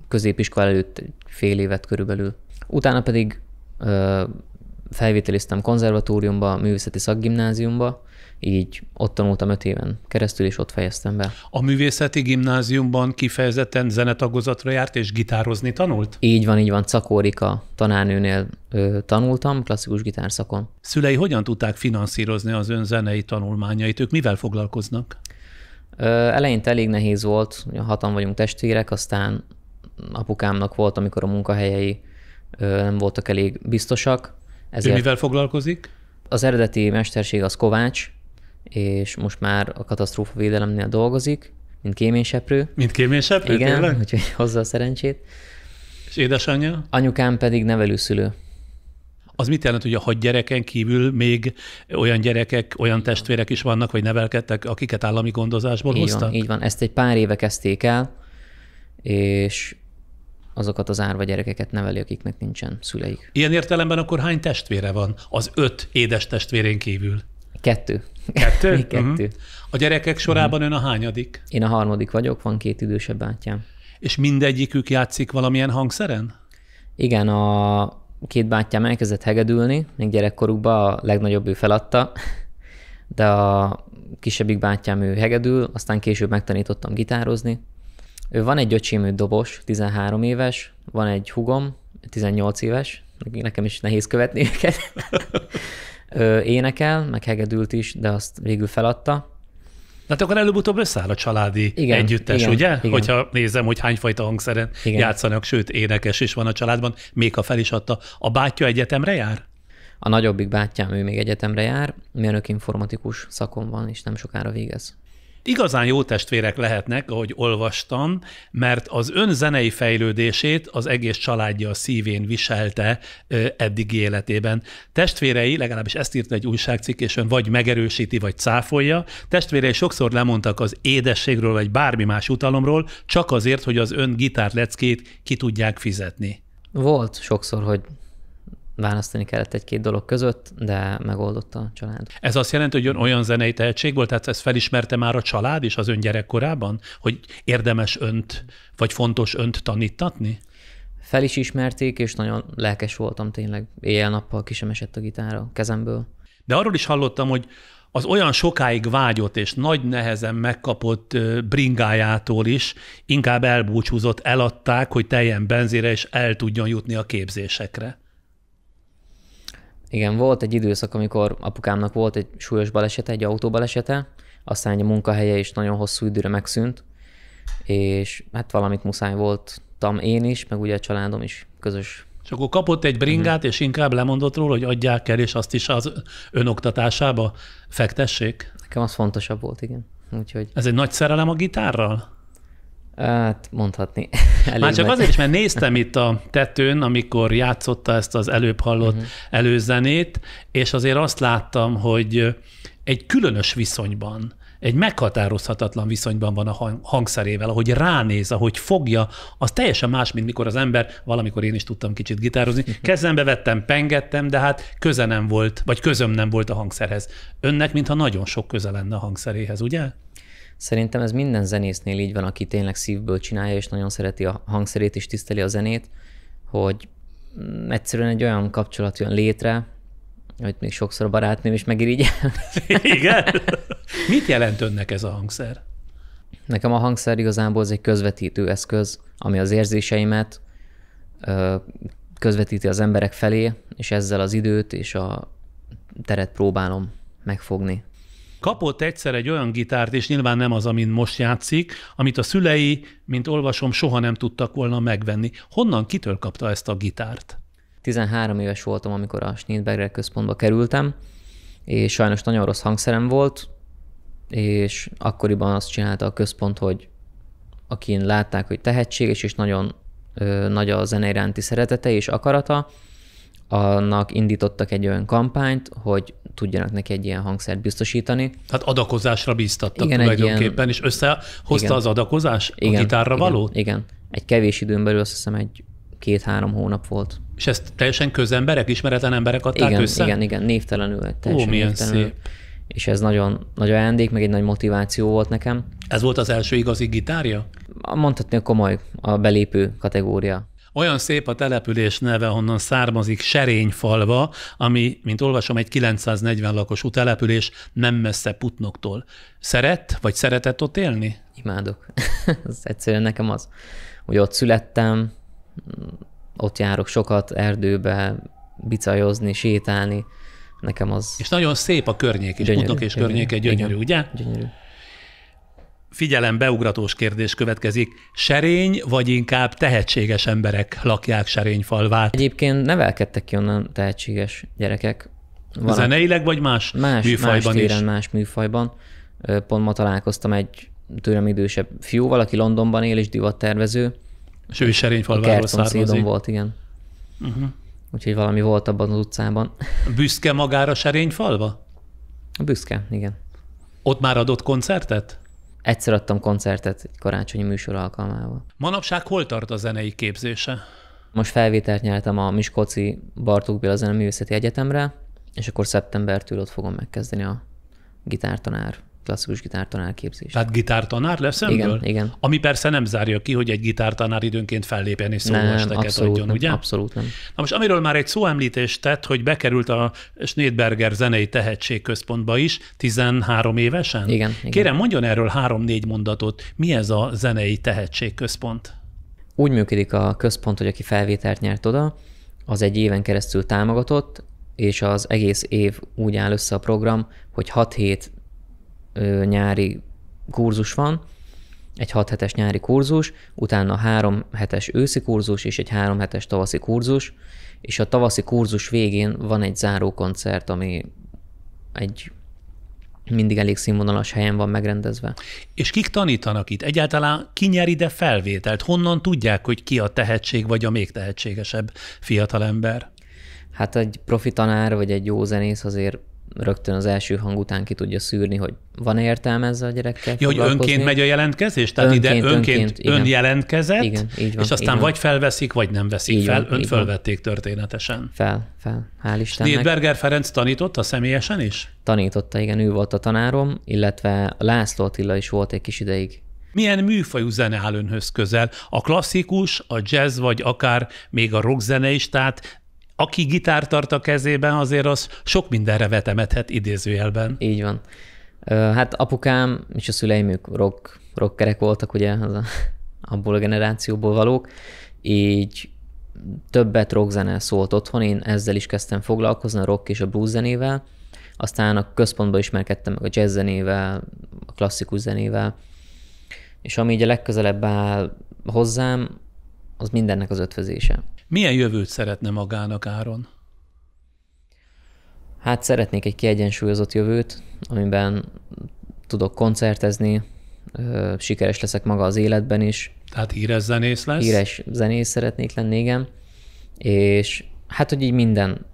középiskola előtt egy fél évet körülbelül. Utána pedig felvételiztem konzervatóriumba, művészeti szakgimnáziumba, így ott tanultam 5 éven keresztül, és ott fejeztem be. A művészeti gimnáziumban kifejezetten zenetagozatra járt, és gitározni tanult? Így van, Czakó Rika tanárnőnél tanultam, klasszikus gitárszakon. Szülei hogyan tudták finanszírozni az ön zenei tanulmányait? Ők mivel foglalkoznak? Eleinte elég nehéz volt, 6-an vagyunk testvérek, aztán apukámnak volt, amikor a munkahelyei nem voltak elég biztosak. Ő mivel foglalkozik? Az eredeti mesterség az kovács, és most már a katasztrófavédelemnél dolgozik, mint kéményseprő. Mint kéményseprő? Igen, tényleg? úgyhogy hozza a szerencsét. És édesanyja? Anyukám pedig nevelőszülő. Az mit jelent, hogy a 6 gyereken kívül még olyan gyerekek, olyan testvérek is vannak, vagy nevelkedtek, akiket állami gondozásból hoztak? Így van. Ezt egy pár éve kezdték el, és azokat az árva gyerekeket neveli, akiknek nincsen szüleik. Ilyen értelemben akkor hány testvére van az 5 édes testvérén kívül? 2. 2? 2. A gyerekek sorában ön a hányadik? Én a 3. vagyok, van 2 idősebb bátyám. És mindegyikük játszik valamilyen hangszeren? Igen, a 2 bátyám elkezdett hegedülni, még gyerekkorukban, a legnagyobb ő feladta, de a kisebbik bátyám ő hegedül, aztán később megtanítottam gitározni. Van egy öcsém, ő dobos, 13 éves, van egy hugom, 18 éves, nekem is nehéz követni őket. Énekel, meg hegedült is, de azt végül feladta. Hát akkor előbb-utóbb összeáll a családi együttes, ugye? Igen. Hogyha nézem, hogy hányfajta hangszeren játszanak, sőt, énekes is van a családban, még ha fel is adta. A bátyja egyetemre jár? A nagyobbik bátyám, ő még egyetemre jár, mérnök informatikus szakon van, és nem sokára végez. Igazán jó testvérek lehetnek, ahogy olvastam, mert az ön zenei fejlődését az egész családja a szívén viselte eddigi életében. Testvérei, legalábbis ezt írta egy újságcikk, és ön vagy megerősíti, vagy cáfolja, testvérei sokszor lemondtak az édességről, vagy bármi más utalomról, csak azért, hogy az ön gitárleckét ki tudják fizetni. Volt sokszor, hogy választani kellett 1-2 dolog között, de megoldotta a család. Ez azt jelenti, hogy ön olyan zenei tehetség volt, tehát ezt felismerte már a család is az ön gyerekkorában, hogy érdemes önt, vagy fontos önt tanítatni? Fel is ismerték, és nagyon lelkes voltam tényleg. Éjjel-nappal ki sem esett a gitár a kezemből. De arról is hallottam, hogy az olyan sokáig vágyott és nagy nehezen megkapott bringájától is inkább elbúcsúzott, eladták, hogy teljen benzére és el tudjon jutni a képzésekre. Igen, volt egy időszak, amikor apukámnak volt egy súlyos balesete, egy autóbalesete, aztán a munkahelye is nagyon hosszú időre megszűnt, és hát valamit muszáj voltam én is, meg ugye a családom is közös. És akkor kapott egy bringát, és inkább lemondott róla, hogy adják el, és azt is az önoktatásába fektessék? Nekem az fontosabb volt, igen. Úgyhogy... Ez egy nagy szerelem a gitárral? Hát mondhatni. Már csak azért is, mert néztem itt a tetőn, amikor játszotta ezt az előbb hallott előzenét, és azért azt láttam, hogy egy különös viszonyban, egy meghatározhatatlan viszonyban van a hangszerével, ahogy ránéz, ahogy fogja, az teljesen más, mint mikor az ember, valamikor én is tudtam kicsit gitározni, kezembe vettem, pengettem, de hát köze nem volt, vagy közöm nem volt a hangszerhez. Önnek, mintha nagyon sok köze lenne a hangszeréhez, ugye? Szerintem ez minden zenésznél így van, aki tényleg szívből csinálja, és nagyon szereti a hangszerét, és tiszteli a zenét, hogy egyszerűen egy olyan kapcsolat jön létre, hogy még sokszor a barátnőm is megirigyel. Igen? Mit jelent önnek ez a hangszer? Nekem a hangszer igazából ez egy közvetítő eszköz, ami az érzéseimet közvetíti az emberek felé, és ezzel az időt és a teret próbálom megfogni. Kapott egyszer egy olyan gitárt, és nyilván nem az, amin most játszik, amit a szülei, mint olvasom, soha nem tudtak volna megvenni. Honnan, kitől kapta ezt a gitárt? 13 éves voltam, amikor a Schneidberger központba kerültem, és sajnos nagyon rossz hangszerem volt, és akkoriban azt csinálta a központ, hogy akin látták, hogy tehetséges, és nagyon nagy a zene iránti szeretete és akarata, annak indítottak egy olyan kampányt, hogy tudjanak neki egy ilyen hangszert biztosítani. Tehát adakozásra bíztattak igen, tulajdonképpen, és összehozta igen, az adakozás igen, a gitárra valót? Igen. Egy kevés időn belül azt hiszem egy 2-3 hónap volt. És ezt teljesen közemberek, ismeretlen emberek adták össze? Igen, névtelenül. Teljesen milyen névtelenül. szép. És ez nagyon nagy ajándék, meg egy nagy motiváció volt nekem. Ez volt az első igazi gitárja? Mondhatni, a komoly, a belépő kategória. Olyan szép a település neve, honnan származik, Serényfalva, ami, mint olvasom, egy 940 lakosú település, nem messze Putnoktól. Vagy szeretett ott élni? Imádok. Ez egyszerűen nekem az, hogy ott születtem, ott járok sokat erdőbe, bicajozni, sétálni. Nekem az... És nagyon szép a környék is, gyönyörű, Putnok és környéke gyönyörű, igen, ugye? Gyönyörű. Figyelem, beugratós kérdés következik. Serény, vagy inkább tehetséges emberek lakják Serényfalvát? Egyébként nevelkedtek ki onnan tehetséges gyerekek. Zeneileg, vagy más műfajban téren, is? Más műfajban. Pont ma találkoztam egy tőlem idősebb fiúval, aki Londonban él és divattervező. És ő is Serényfalváról származik. Volt, igen. Úgyhogy valami volt abban az utcában. Büszke magára Serényfalva? Büszke, igen. Ott már adott koncertet? Egyszer adtam koncertet egy karácsonyi műsor alkalmával. Manapság hol tart a zenei képzése? Most felvételt nyertem a Miskolci Bartók Béla Zeneművészeti Egyetemre, és akkor szeptembertől ott fogom megkezdeni a klasszikus gitártanár képzést. Tehát gitártanár lesz ebből? Igen. Ami persze nem zárja ki, hogy egy gitártanár időnként fellépjen és szólóesteket adjon, ugye? Abszolút nem. Na most amiről már egy szó említést tett, hogy bekerült a Schneidberger Zenei Tehetségközpontba is 13 évesen? Igen. Kérem, mondjon erről 3-4 mondatot. Mi ez a Zenei Tehetségközpont? Úgy működik a központ, hogy aki felvételt nyert oda, az egy éven keresztül támogatott, és az egész év úgy áll össze a program, hogy 6 hét nyári kurzus van, egy 6 hetes nyári kurzus, utána 3 hetes őszi kurzus és egy 3 hetes tavaszi kurzus, és a tavaszi kurzus végén van egy zárókoncert, ami egy mindig elég színvonalas helyen van megrendezve. És kik tanítanak itt? Egyáltalán ki nyer ide felvételt? Honnan tudják, hogy ki a tehetség, vagy a még tehetségesebb fiatalember? Hát egy profi tanár, vagy egy jó zenész azért rögtön az első hang után ki tudja szűrni, hogy van-e értelme ezzel a gyerekkel hogy önként megy a jelentkezés? Tehát önként ön jelentkezett, igen, így van, és aztán vagy felveszik, vagy nem veszik így fel. Van, ön fölvették történetesen. Fel. Hál' Istennek. Schneidberger Ferenc tanította személyesen is? Tanította, igen, ő volt a tanárom, illetve László Attila is volt egy kis ideig. Milyen műfajú zene áll önhöz közel? A klasszikus, a jazz, vagy akár még a rockzene is, tehát aki gitárt tart a kezében, azért az sok mindenre vetemethet idézőjelben. Így van. Hát apukám és a szüleim ők rockerek voltak, ugye, abból a generációból valók, így többet rockzene szólt otthon, én ezzel is kezdtem foglalkozni, a rock és a blues zenével, aztán a központban ismerkedtem meg a jazz zenével, a klasszikus zenével, és ami így a legközelebb áll hozzám, az mindennek az ötvözése. Milyen jövőt szeretne magának Áron? Hát szeretnék egy kiegyensúlyozott jövőt, amiben tudok koncertezni, sikeres leszek maga az életben is. Tehát híres zenész lesz? Híres zenész szeretnék lenni, igen. És hát, hogy így minden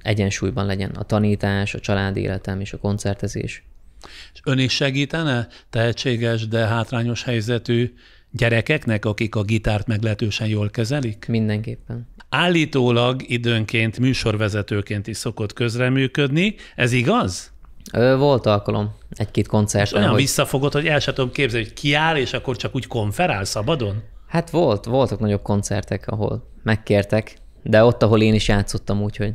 egyensúlyban legyen. A tanítás, a családi életem és a koncertezés. És ön is segítene tehetséges, de hátrányos helyzetű gyerekeknek, akik a gitárt meglehetősen jól kezelik? Mindenképpen. Állítólag időnként műsorvezetőként is szokott közreműködni. Ez igaz? Volt alkalom egy-két koncerten. Olyan visszafogott, hogy el sem tudom képzelni, hogy kiáll, és akkor csak úgy konferál szabadon? Hát voltak nagyobb koncertek, ahol megkértek, de ott, ahol én is játszottam, úgyhogy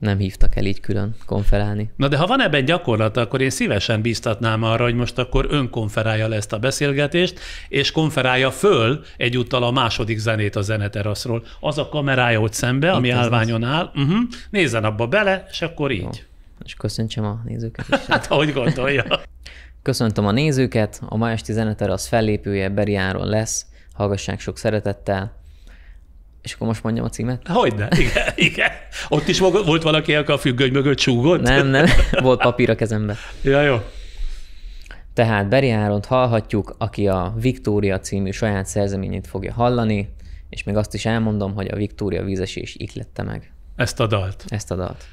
Nem hívtak el így külön konferálni. Na de ha van ebben gyakorlat, akkor én szívesen bíztatnám arra, hogy most akkor ön konferálja le ezt a beszélgetést, és konferálja föl egyúttal a második zenét a Zeneteraszról. Az a kamerája ott szembe, ami állványon áll. Nézzen abba bele, és akkor így. Jó. És köszöntsem a nézőket is. Hát, ahogy gondolja. Köszöntöm a nézőket, a ma esti Zeneterasz fellépője Beri Áron lesz. Hallgassák sok szeretettel. És akkor most mondjam a címet? Hogyne, igen. Ott is volt valaki, aki a függöny mögött súgott? Nem, volt papír a kezemben. Ja, jó. Tehát Beri Áront hallhatjuk, aki a Viktória című saját szerzeményét fogja hallani, és még azt is elmondom, hogy a Viktória vízesés ihlette meg. Ezt a dalt. Ezt a dalt.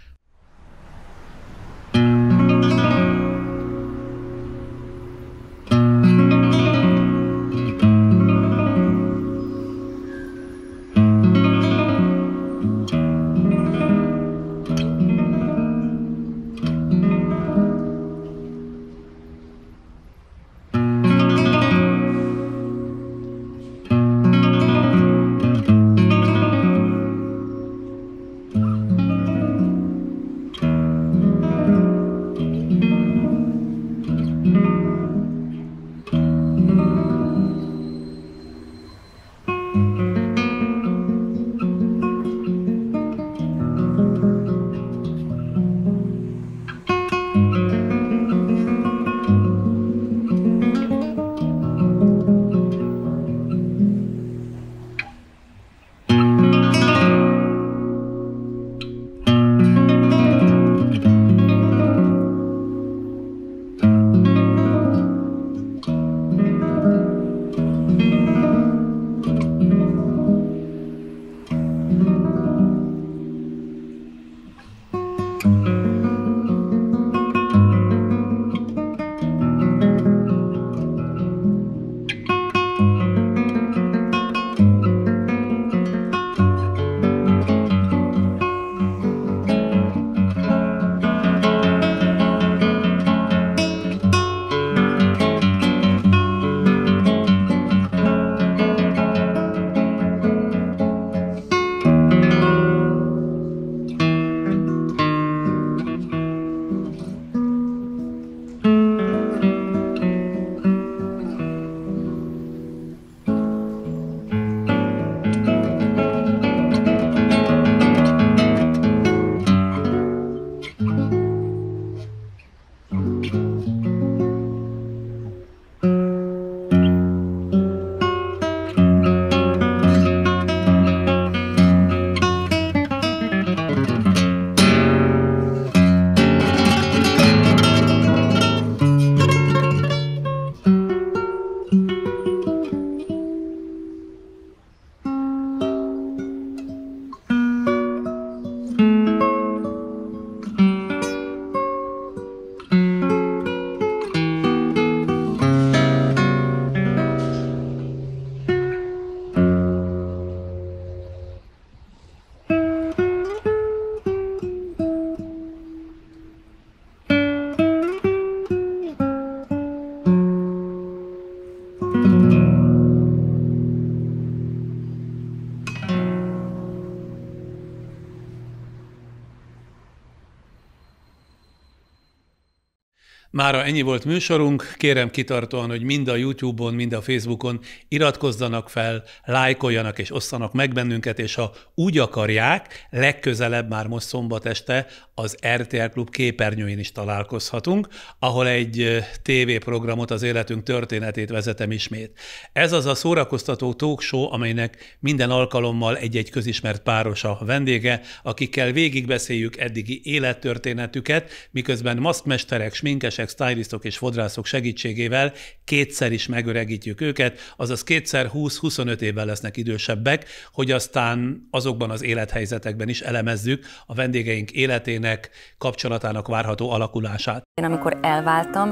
Mára ennyi volt műsorunk, kérem kitartóan, hogy mind a YouTube-on, mind a Facebookon iratkozzanak fel, lájkoljanak és osszanak meg bennünket, és ha úgy akarják, legközelebb már most szombat este az RTL Klub képernyőjén is találkozhatunk, ahol egy tévéprogramot, az életünk történetét vezetem ismét. Ez az a szórakoztató talk show, amelynek minden alkalommal egy-egy közismert páros a vendége, akikkel végigbeszéljük eddigi élettörténetüket, miközben maszkmesterek, sminkesek, stylistok és fodrászok segítségével kétszer is megöregítjük őket, azaz kétszer 20-25 évvel lesznek idősebbek, hogy aztán azokban az élethelyzetekben is elemezzük a vendégeink életének, kapcsolatának várható alakulását. Én amikor elváltam,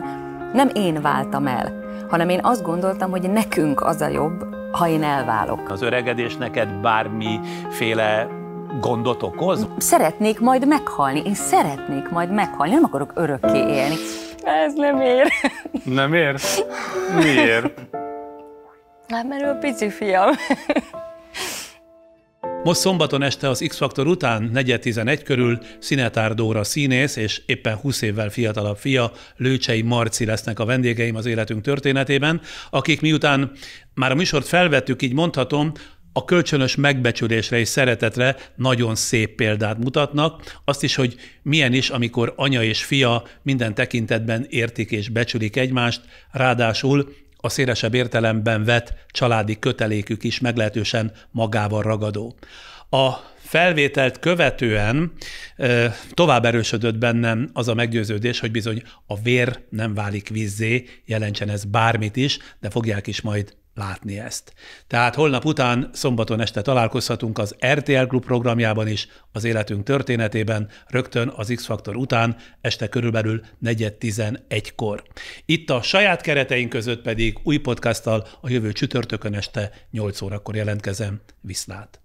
nem én váltam el, hanem én azt gondoltam, hogy nekünk az a jobb, ha én elválok. Az öregedés neked bármiféle gondot okoz? Szeretnék majd meghalni, én szeretnék majd meghalni, nem akarok örökké élni. Ez nem ér. Nem ér? Miért? Hát mert ő a pici fiam. Most szombaton este az X-Faktor után 4:11 körül Szinetár Dóra színész és éppen 20 évvel fiatalabb fia, Lőcsei Marci lesznek a vendégeim az életünk történetében, akik miután már a műsort felvettük, így mondhatom, a kölcsönös megbecsülésre és szeretetre nagyon szép példát mutatnak, azt is, hogy milyen is, amikor anya és fia minden tekintetben értik és becsülik egymást, ráadásul a szélesebb értelemben vett családi kötelékük is meglehetősen magával ragadó. A felvételt követően tovább erősödött bennem az a meggyőződés, hogy bizony a vér nem válik vízzé, jelentsen ez bármit is, de fogják is majd látni ezt. Tehát holnap után, szombaton este találkozhatunk az RTL Klub programjában is, az életünk történetében, rögtön az X-Faktor után, este körülbelül 4:11-kor. Itt a saját kereteink között pedig új podcasttal a jövő csütörtökön este 8 órakor jelentkezem. Viszlát!